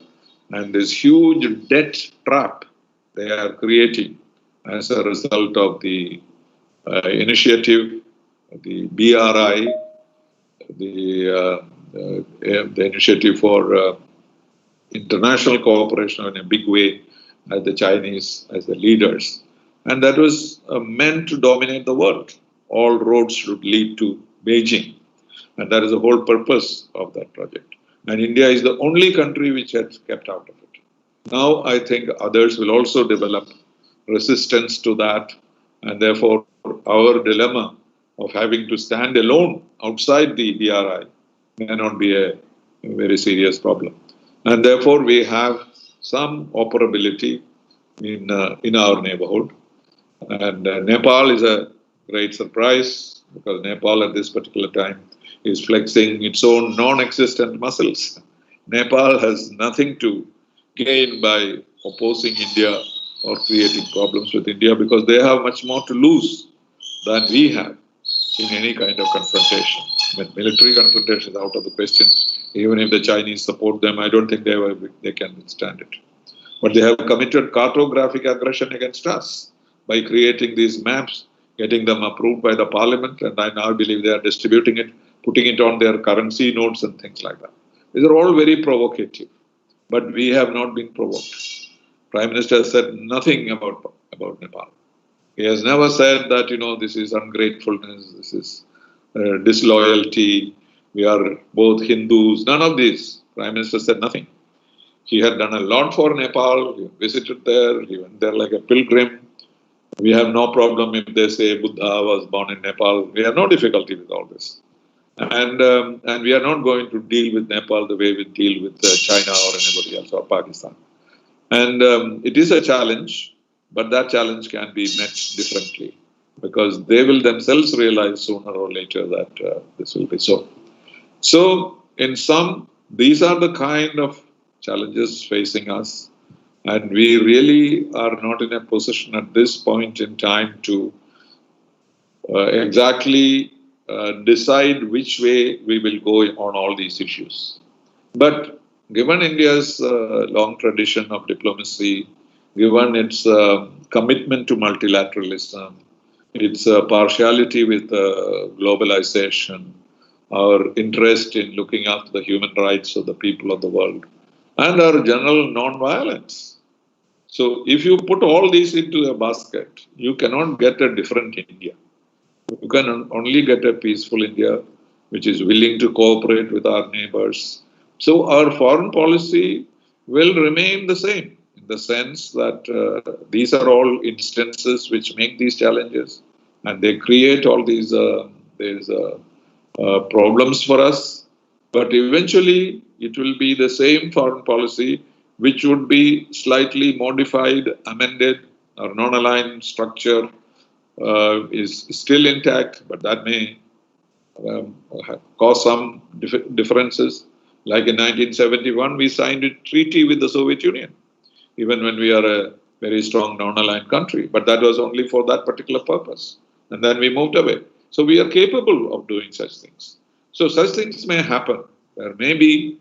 Speaker 2: and this huge debt trap they are creating as a result of the initiative, the BRI, the initiative for international cooperation in a big way, as the Chinese, as the leaders. And that was meant to dominate the world. All roads should lead to Beijing. And that is the whole purpose of that project. And India is the only country which has kept out of it. Now I think others will also develop resistance to that, and therefore our dilemma of having to stand alone outside the DRI may not be a very serious problem. And therefore we have some operability in our neighborhood. And Nepal is a great surprise because Nepal at this particular time is flexing its own non-existent muscles. Nepal has nothing to gain by opposing India or creating problems with India because they have much more to lose than we have in any kind of confrontation. When military confrontation is out of the question, even if the Chinese support them, I don't think they can withstand it. But they have committed cartographic aggression against us by creating these maps, getting them approved by the parliament, and I now believe they are distributing it, putting it on their currency notes and things like that. These are all very provocative, but we have not been provoked. Prime Minister has said nothing about Nepal. He has never said that, this is ungratefulness, this is disloyalty, we are both Hindus, none of this. Prime Minister said nothing. He had done a lot for Nepal. He visited there. He went there like a pilgrim. We have no problem if they say Buddha was born in Nepal. We have no difficulty with all this. And we are not going to deal with Nepal the way we deal with China or anybody else or Pakistan. And it is a challenge, but that challenge can be met differently because they will themselves realize sooner or later that this will be so. So, in sum, these are the kind of challenges facing us, and we really are not in a position at this point in time to exactly decide which way we will go on all these issues. But given India's long tradition of diplomacy, given its commitment to multilateralism, its partiality with globalization, our interest in looking after the human rights of the people of the world, and our general non-violence. So if you put all these into a basket, you cannot get a different India. You can only get a peaceful India, which is willing to cooperate with our neighbors. So our foreign policy will remain the same in the sense that these are all instances which make these challenges, and they create all these problems for us. But eventually, it will be the same foreign policy, which would be slightly modified, amended. Our non-aligned structure is still intact, but that may cause some differences. Like in 1971, we signed a treaty with the Soviet Union, even when we are a very strong non-aligned country. But that was only for that particular purpose. And then we moved away. So we are capable of doing such things. So such things may happen. There may be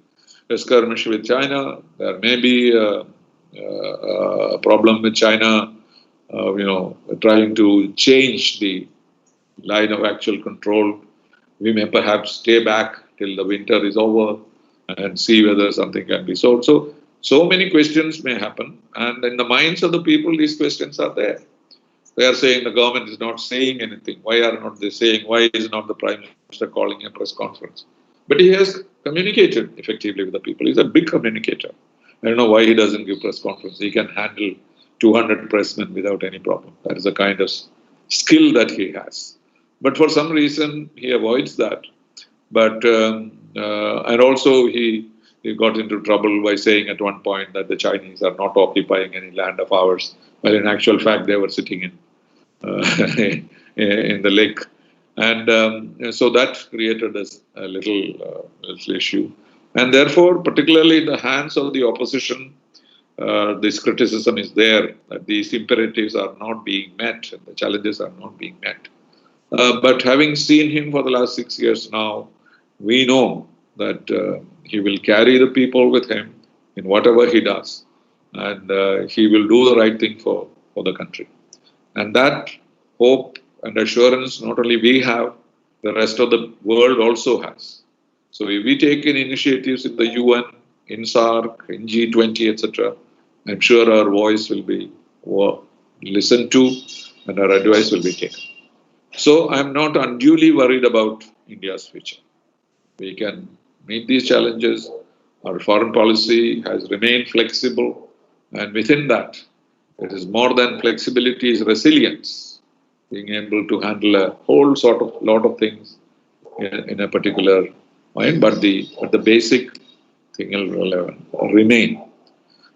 Speaker 2: a skirmish with China. There may be a problem with China, trying to change the line of actual control. We may perhaps stay back till the winter is over and see whether something can be solved. So many questions may happen. And in the minds of the people, these questions are there. They are saying the government is not saying anything. Why are not they saying? Why is not the Prime Minister calling a press conference? But he has communicated effectively with the people. He's a big communicator. I don't know why he doesn't give press conference. He can handle 200 pressmen without any problem. That is the kind of skill that he has. But for some reason, he avoids that. But and also he got into trouble by saying at one point that the Chinese are not occupying any land of ours. Well, in actual fact, they were sitting in the lake. And so that created a little issue. And therefore, particularly in the hands of the opposition, this criticism is there that these imperatives are not being met and the challenges are not being met. But having seen him for the last 6 years now, we know that he will carry the people with him in whatever he does. And he will do the right thing for the country. And that hope and assurance not only we have, the rest of the world also has. So if we take in initiatives in the UN, in SAARC, in G20, etc., I'm sure our voice will be listened to and our advice will be taken. So I'm not unduly worried about India's future. We can meet these challenges. Our foreign policy has remained flexible. And within that, it is more than flexibility, is resilience, being able to handle a whole sort of lot of things in a particular mind, but the basic thing will remain.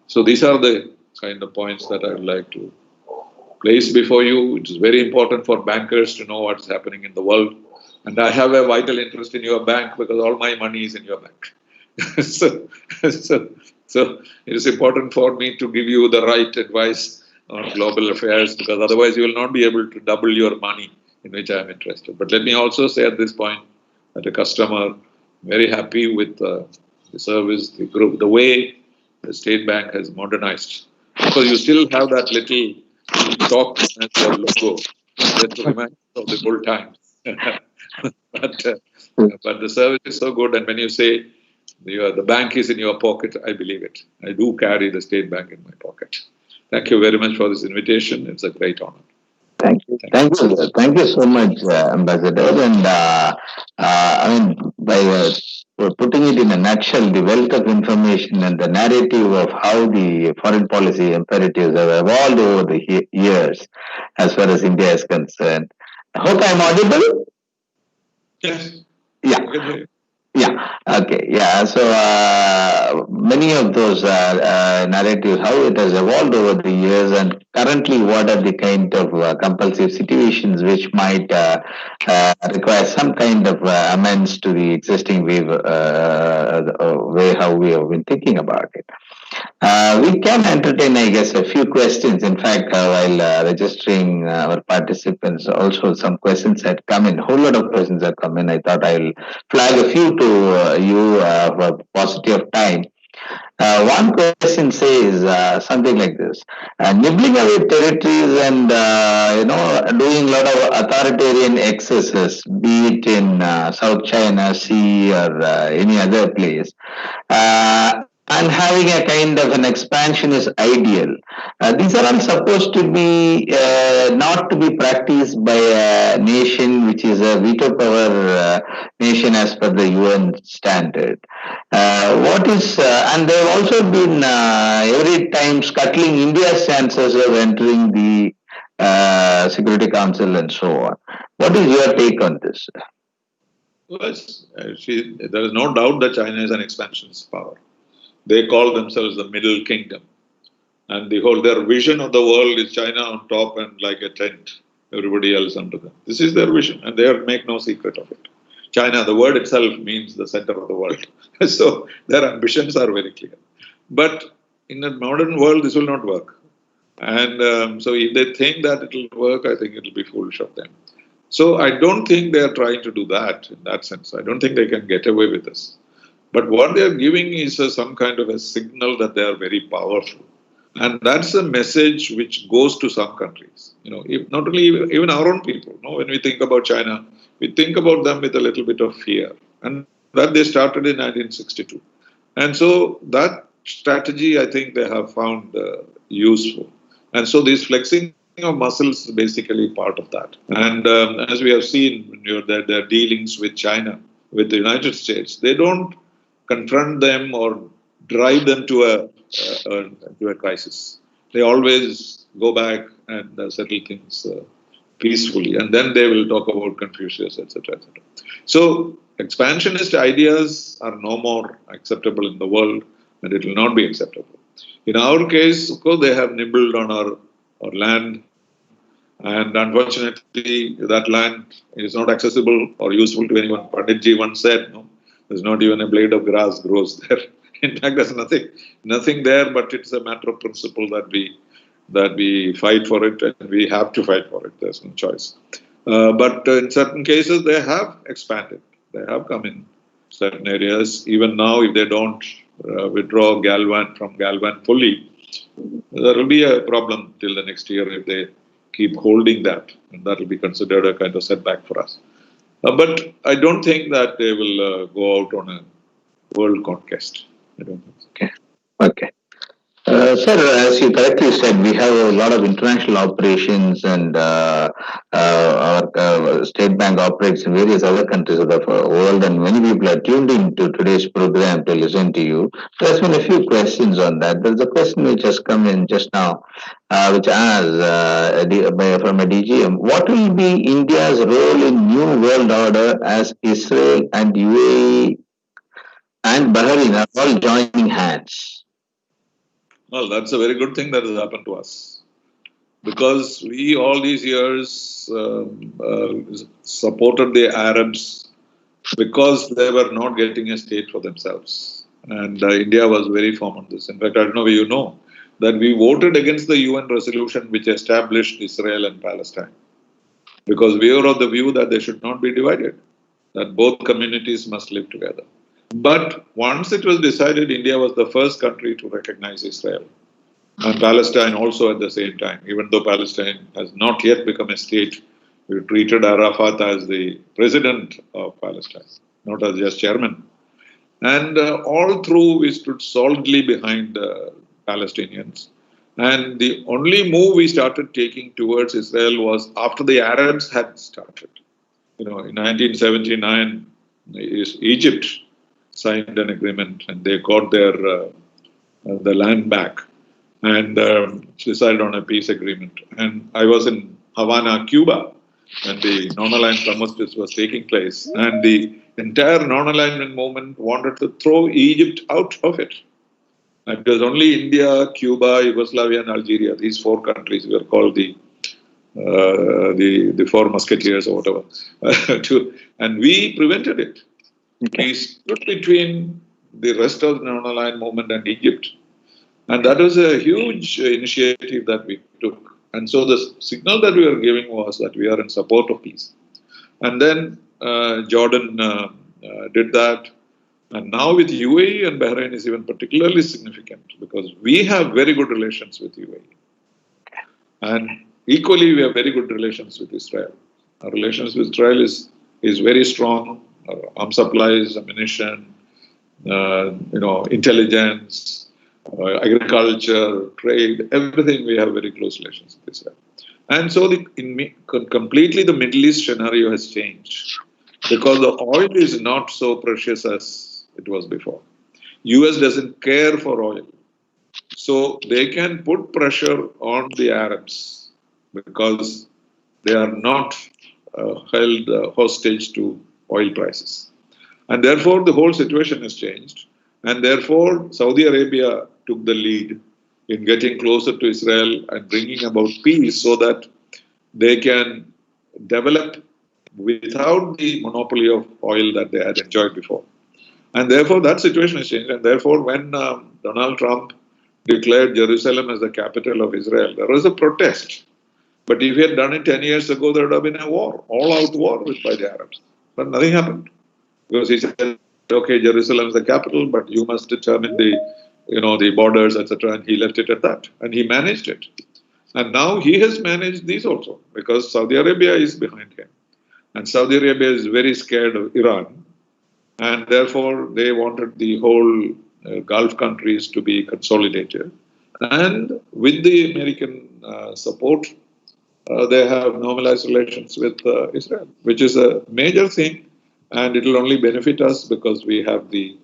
Speaker 2: So these are the kind of points that I would like to place before you. It is very important for bankers to know what's happening in the world. And I have a vital interest in your bank because all my money is in your bank. so, so, so it is important for me to give you the right advice on global affairs, because otherwise you will not be able to double your money in which I am interested. But let me also say at this point that a customer, very happy with the service, the group, the way the State Bank has modernized. Because you still have that little chalk as your logo, just to remind you of the old times. but, but the service is so good, and when you say the bank is in your pocket, I believe it. I do carry the State Bank in my pocket. Thank you very much for this invitation. It's a great honor.
Speaker 1: Thank you. Thank you so much, Ambassador. And I mean, by putting it in a nutshell, the wealth of information and the narrative of how the foreign policy imperatives have evolved over the years, as far as India is concerned. I hope I'm audible.
Speaker 2: Yes.
Speaker 1: Yeah. Yeah. Okay. Yeah. So many of those narratives, how it has evolved over the years, and currently, what are the kind of compulsive situations which might require some kind of amends to the existing way how we have been thinking about it. We can entertain, I guess, a few questions. In fact, while registering our participants, also some questions had come in. Whole lot of questions had come in. I thought I'll flag a few to you for paucity of time. One question says something like this: nibbling away territories and doing a lot of authoritarian excesses, be it in South China Sea or any other place. And having a kind of an expansionist ideal. These are all supposed to be not to be practiced by a nation which is a veto power nation as per the UN standard. And they've also been every time scuttling India's chances of entering the Security Council and so on. What is your take on this?
Speaker 2: Well, there is no doubt that China is an expansionist power. They call themselves the Middle Kingdom. And their vision of the world is China on top and like a tent, everybody else under them. This is their vision, and they make no secret of it. China, the word itself means the center of the world. So their ambitions are very clear. But in the modern world, this will not work. And so if they think that it will work, I think it will be foolish of them. So I don't think they are trying to do that in that sense. I don't think they can get away with this. But what they are giving is some kind of a signal that they are very powerful. And that's a message which goes to some countries. If not only even our own people. When we think about China, we think about them with a little bit of fear. And that they started in 1962. And so that strategy, I think they have found useful. And so this flexing of muscles is basically part of that. And as we have seen, their dealings with China, with the United States, they don't confront them or drive them to a crisis. They always go back and settle things peacefully, and then they will talk about Confucius, etc., etc. So expansionist ideas are no more acceptable in the world, and it will not be acceptable. In our case, of course, they have nibbled on our land, and unfortunately, that land is not accessible or useful to anyone. Panditji once said, there's not even a blade of grass grows there. In fact, there's nothing there, but it's a matter of principle that we fight for it, and we have to fight for it. There's no choice. But in certain cases, they have expanded. They have come in certain areas. Even now, if they don't withdraw from Galvan fully, there will be a problem till the next year if they keep holding that, and that will be considered a kind of setback for us. But I don't think that they will go out on a world conquest. I don't think so.
Speaker 1: Okay. Sir, as you correctly said, we have a lot of international operations, and our state bank operates in various other countries of the world, and many people are tuned in to today's program to listen to you. So there's been a few questions on that. There's a question which has come in just now, which asks from a DGM, what will be India's role in New World Order as Israel and UAE and Bahrain are all joining hands?
Speaker 2: Well, that's a very good thing that has happened to us, because we all these years supported the Arabs because they were not getting a state for themselves. And India was very firm on this. In fact, I don't know if you know that we voted against the UN resolution which established Israel and Palestine, because we were of the view that they should not be divided, that both communities must live together. But once it was decided, India was the first country to recognize Israel, and Palestine also at the same time. Even though Palestine has not yet become a state, we treated Arafat as the president of Palestine, not as just chairman. And all through, we stood solidly behind Palestinians. And the only move we started taking towards Israel was after the Arabs had started. In 1979, Egypt signed an agreement, and they got the land back, and decided on a peace agreement. And I was in Havana, Cuba, and the non-aligned armistice was taking place, and the entire non-alignment movement wanted to throw Egypt out of it. And it was only India, Cuba, Yugoslavia, and Algeria. These four countries were called the four musketeers or whatever, and we prevented it. We stood between the rest of the non-aligned movement and Egypt. And that was a huge initiative that we took. And so the signal that we were giving was that we are in support of peace. And then Jordan did that. And now with UAE and Bahrain is even particularly significant, because we have very good relations with UAE. And equally, we have very good relations with Israel. Our relations with Israel is very strong. Arms supplies, ammunition, intelligence, agriculture, trade, everything, we have very close relations with Israel. And so completely the Middle East scenario has changed, because the oil is not so precious as it was before. US doesn't care for oil. So they can put pressure on the Arabs because they are not held hostage to oil prices. And therefore, the whole situation has changed. And therefore, Saudi Arabia took the lead in getting closer to Israel and bringing about peace so that they can develop without the monopoly of oil that they had enjoyed before. And therefore, that situation has changed. And therefore, when Donald Trump declared Jerusalem as the capital of Israel, there was a protest. But if he had done it 10 years ago, there would have been a war, all-out war by the Arabs. But nothing happened, because he said, okay, Jerusalem is the capital, but you must determine the borders, etc. And he left it at that. And he managed it. And now he has managed these also, because Saudi Arabia is behind him. And Saudi Arabia is very scared of Iran. And therefore, they wanted the whole Gulf countries to be consolidated. And with the American support, they have normalized relations with Israel, which is a major thing. And it will only benefit us because we have the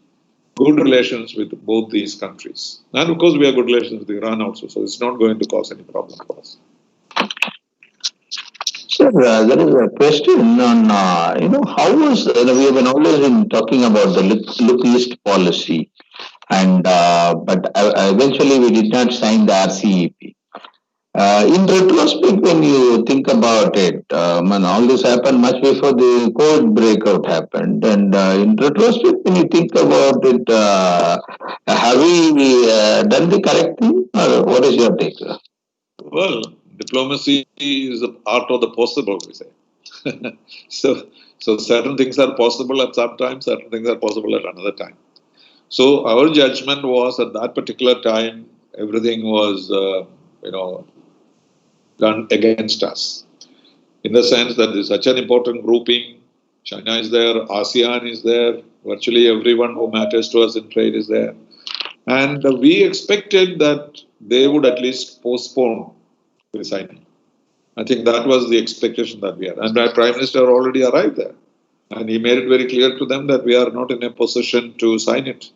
Speaker 2: good relations with both these countries. And of course, we have good relations with Iran also. So it's not going to cause any problem for us.
Speaker 1: Sir, there is a question on, how was, we have always been talking about the look east policy, and but eventually we did not sign the RCEP. In retrospect, when you think about it, all this happened much before the COVID breakout happened. And in retrospect, when you think about it, have we done the correct thing, or what is your take?
Speaker 2: Well, diplomacy is the art of the possible, we say. So certain things are possible at some time, certain things are possible at another time. So our judgment was at that particular time, everything was, done against us. In the sense that there's such an important grouping, China is there, ASEAN is there, virtually everyone who matters to us in trade is there. And we expected that they would at least postpone the signing. I think that was the expectation that we had. And our Prime Minister already arrived there. And he made it very clear to them that we are not in a position to sign it.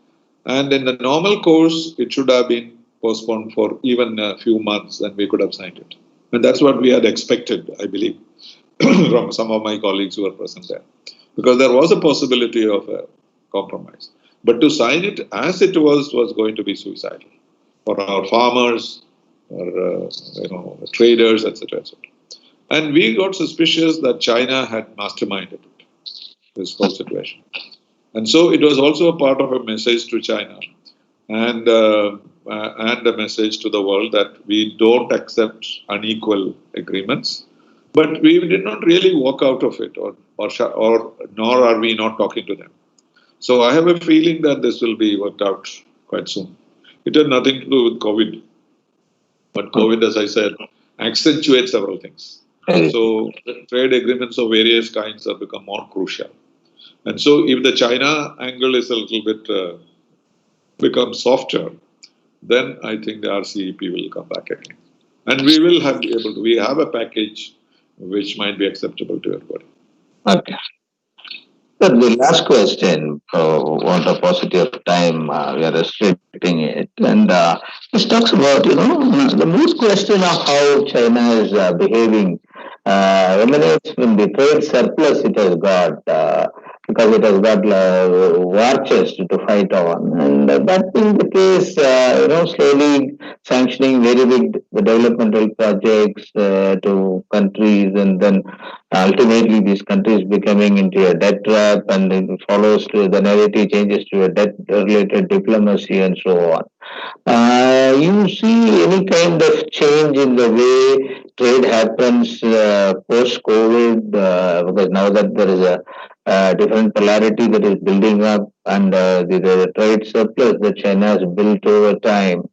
Speaker 2: And in the normal course, it should have been postponed for even a few months, and we could have signed it. And that's what we had expected, I believe, from some of my colleagues who were present there. Because there was a possibility of a compromise. But to sign it as it was going to be suicidal for our farmers, or traders, etc., etc. And we got suspicious that China had masterminded this whole situation. And so it was also a part of a message to China and a message to the world that we don't accept unequal agreements. But we did not really walk out of it, or nor are we not talking to them. So I have a feeling that this will be worked out quite soon. It had nothing to do with COVID. But COVID, as I said, accentuates several things. So trade agreements of various kinds have become more crucial. And so if the China angle is a little bit become softer, then I think the RCEP will come back again. And we will we have a package which might be acceptable to everybody.
Speaker 1: Okay. So the last question, want a paucity of time, we are restricting it. And this talks about, the mood question of how China is behaving emanates from the trade surplus it has got, because it has got war chest to fight on. And that being the case, slowly sanctioning very big developmental projects to countries, and then ultimately these countries becoming into a debt trap, and it follows to the narrative changes to a debt related diplomacy and so on. You see any kind of change in the way trade happens post COVID, because now that there is a different polarity that is building up, and the trade surplus that China has built over time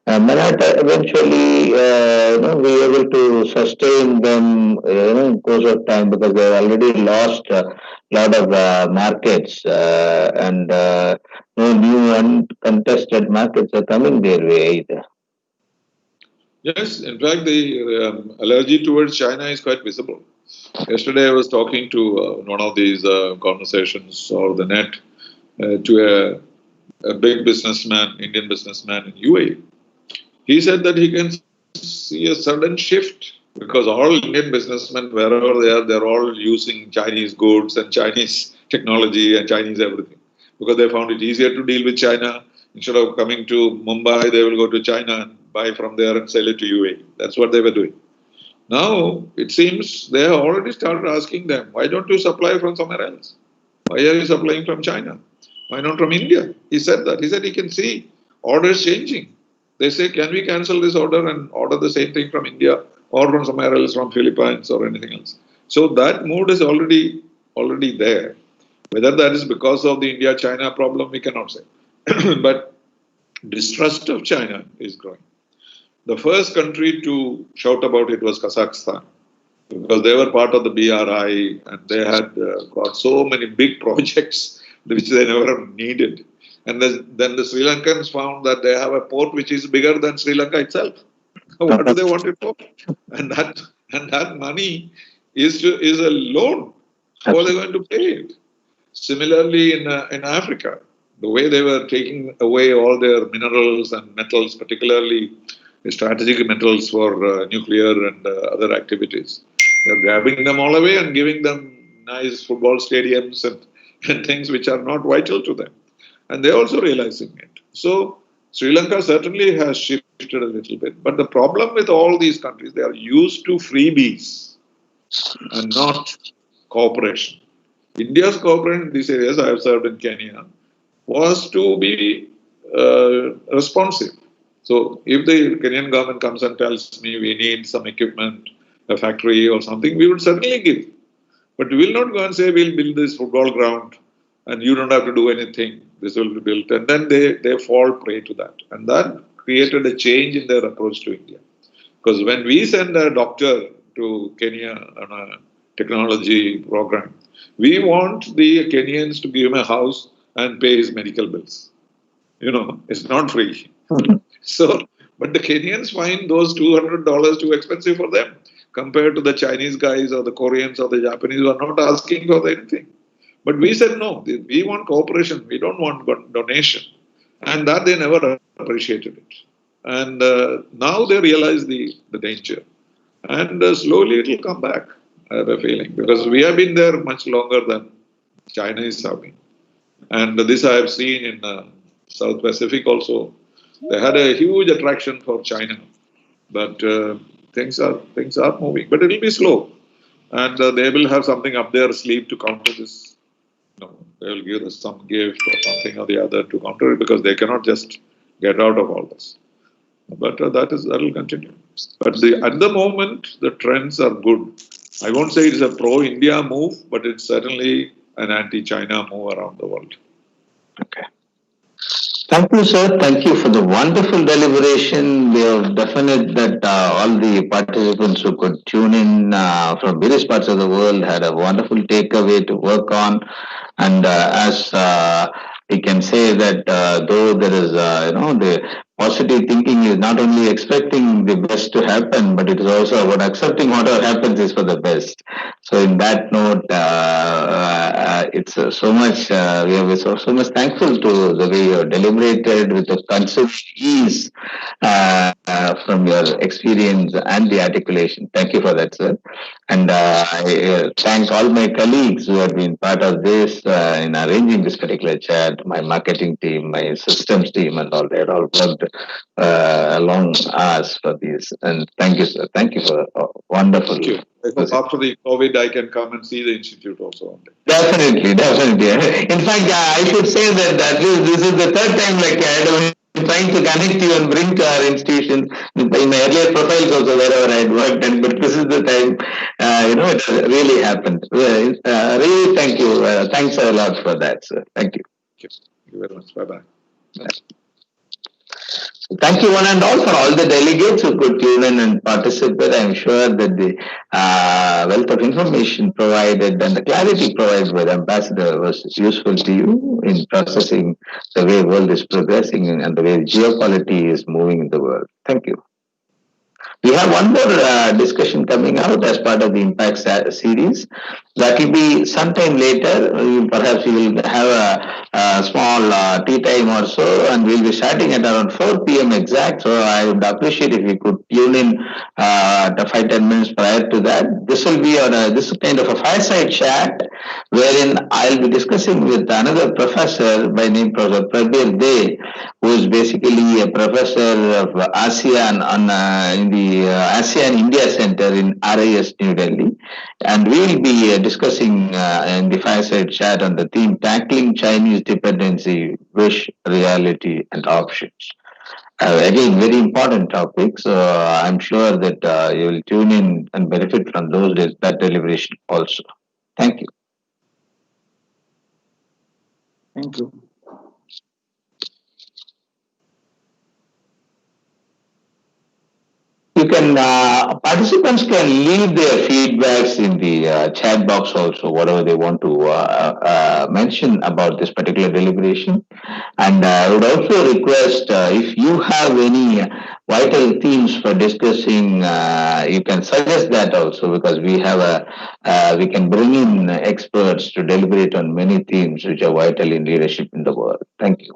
Speaker 1: may not eventually be able to sustain them in course of time, because they have already lost a lot of markets, and no new uncontested markets are coming their way either.
Speaker 2: Yes, in fact, the allergy towards China is quite visible. Yesterday, I was talking to one of these conversations or the net to a big businessman, Indian businessman in UAE. He said that he can see a sudden shift because all Indian businessmen, wherever they are, they're all using Chinese goods and Chinese technology and Chinese everything, because they found it easier to deal with China. Instead of coming to Mumbai, they will go to China and buy from there and sell it to UAE. That's what they were doing. Now, it seems they have already started asking them, why don't you supply from somewhere else? Why are you supplying from China? Why not from India? He said that. He said he can see orders changing. They say, can we cancel this order and order the same thing from India or from somewhere else, from Philippines or anything else? So that mood is already there. Whether that is because of the India-China problem, we cannot say. But distrust of China is growing. The first country to shout about it was Kazakhstan, because they were part of the BRI and they had got so many big projects which they never needed. And then the Sri Lankans found that they have a port which is bigger than Sri Lanka itself. What do they want it for? And that money is a loan. How are they going to pay it? Similarly, in Africa, the way they were taking away all their minerals and metals, particularly strategic metals for nuclear and other activities, they're grabbing them all away and giving them nice football stadiums and things which are not vital to them. And they're also realizing it. So Sri Lanka certainly has shifted a little bit. But the problem with all these countries, they are used to freebies and not cooperation. India's cooperation in these areas, I have served in Kenya, was to be responsive. So if the Kenyan government comes and tells me we need some equipment, a factory or something, we would certainly give. But we will not go and say we'll build this football ground and you don't have to do anything. This will be built. And then they fall prey to that. And that created a change in their approach to India. Because when we send a doctor to Kenya on a technology program, we want the Kenyans to give him a house and pay his medical bills. It's not free. So, but the Kenyans find those $200 too expensive for them compared to the Chinese guys or the Koreans or the Japanese who are not asking for anything. But we said no, we want cooperation, we don't want donation. And that they never appreciated it. And now they realize the danger. And slowly it will come back, I have a feeling, because we have been there much longer than China is having. And this I have seen in South Pacific also. They had a huge attraction for China, but things are moving. But it will be slow, and they will have something up their sleeve to counter this. They will give us some gift or something or the other to counter it because they cannot just get out of all this. But that will continue. But at the moment, the trends are good. I won't say it's a pro-India move, but it's certainly an anti-China move around the world.
Speaker 1: Okay. Thank you, sir. Thank you for the wonderful deliberation. We are definite that all the participants who could tune in from various parts of the world had a wonderful takeaway to work on. And as we can say that though there is, the positive thinking is not only expecting the best to happen, but it is also about accepting whatever happens is for the best. So in that note, it's so much, we are so much thankful to the way you have deliberated with the concept ease from your experience and the articulation. Thank you for that, sir. And I thank all my colleagues who have been part of this in arranging this particular chat, my marketing team, my systems team, and all. They all worked long hours for this. And thank you, sir. Thank you for wonderful.
Speaker 2: Thank you. After the COVID, I can come and see the institute also.
Speaker 1: Definitely, definitely. In fact, I should say that at least this is the third time like I had trying to connect you and bring to our institution. In my earlier profiles also, wherever I had worked, but this is the time, it really happened. Really, thank you. Thanks a lot for that, sir. Thank you.
Speaker 2: Thank you very much. Bye-bye.
Speaker 1: Thank you one and all for all the delegates who could tune in and participate. I'm sure that the wealth of information provided and the clarity provided by the ambassador was useful to you in processing the way the world is progressing and the way geopolity is moving in the world. Thank you. We have one more discussion coming out as part of the Impact series. That will be sometime later. Perhaps we will have a small tea time or so, and we'll be starting at around 4 p.m. exact. So I would appreciate if you could tune in 5-10 minutes prior to that. This will be on this kind of a fireside chat, wherein I'll be discussing with another professor by name Professor Prabir Dey, who is basically a professor of ASEAN in the ASEAN India Center in RIS New Delhi, and we will be discussing in the fireside chat on the theme tackling Chinese dependency, wish, reality, and options. Again, very important topic. So I'm sure that you will tune in and benefit from that deliberation also. Thank you.
Speaker 3: Thank you.
Speaker 1: You can participants can leave their feedbacks in the chat box also, whatever they want to mention about this particular deliberation. And I would also request if you have any vital themes for discussing, you can suggest that also, because we have we can bring in experts to deliberate on many themes which are vital in leadership in the world. Thank you.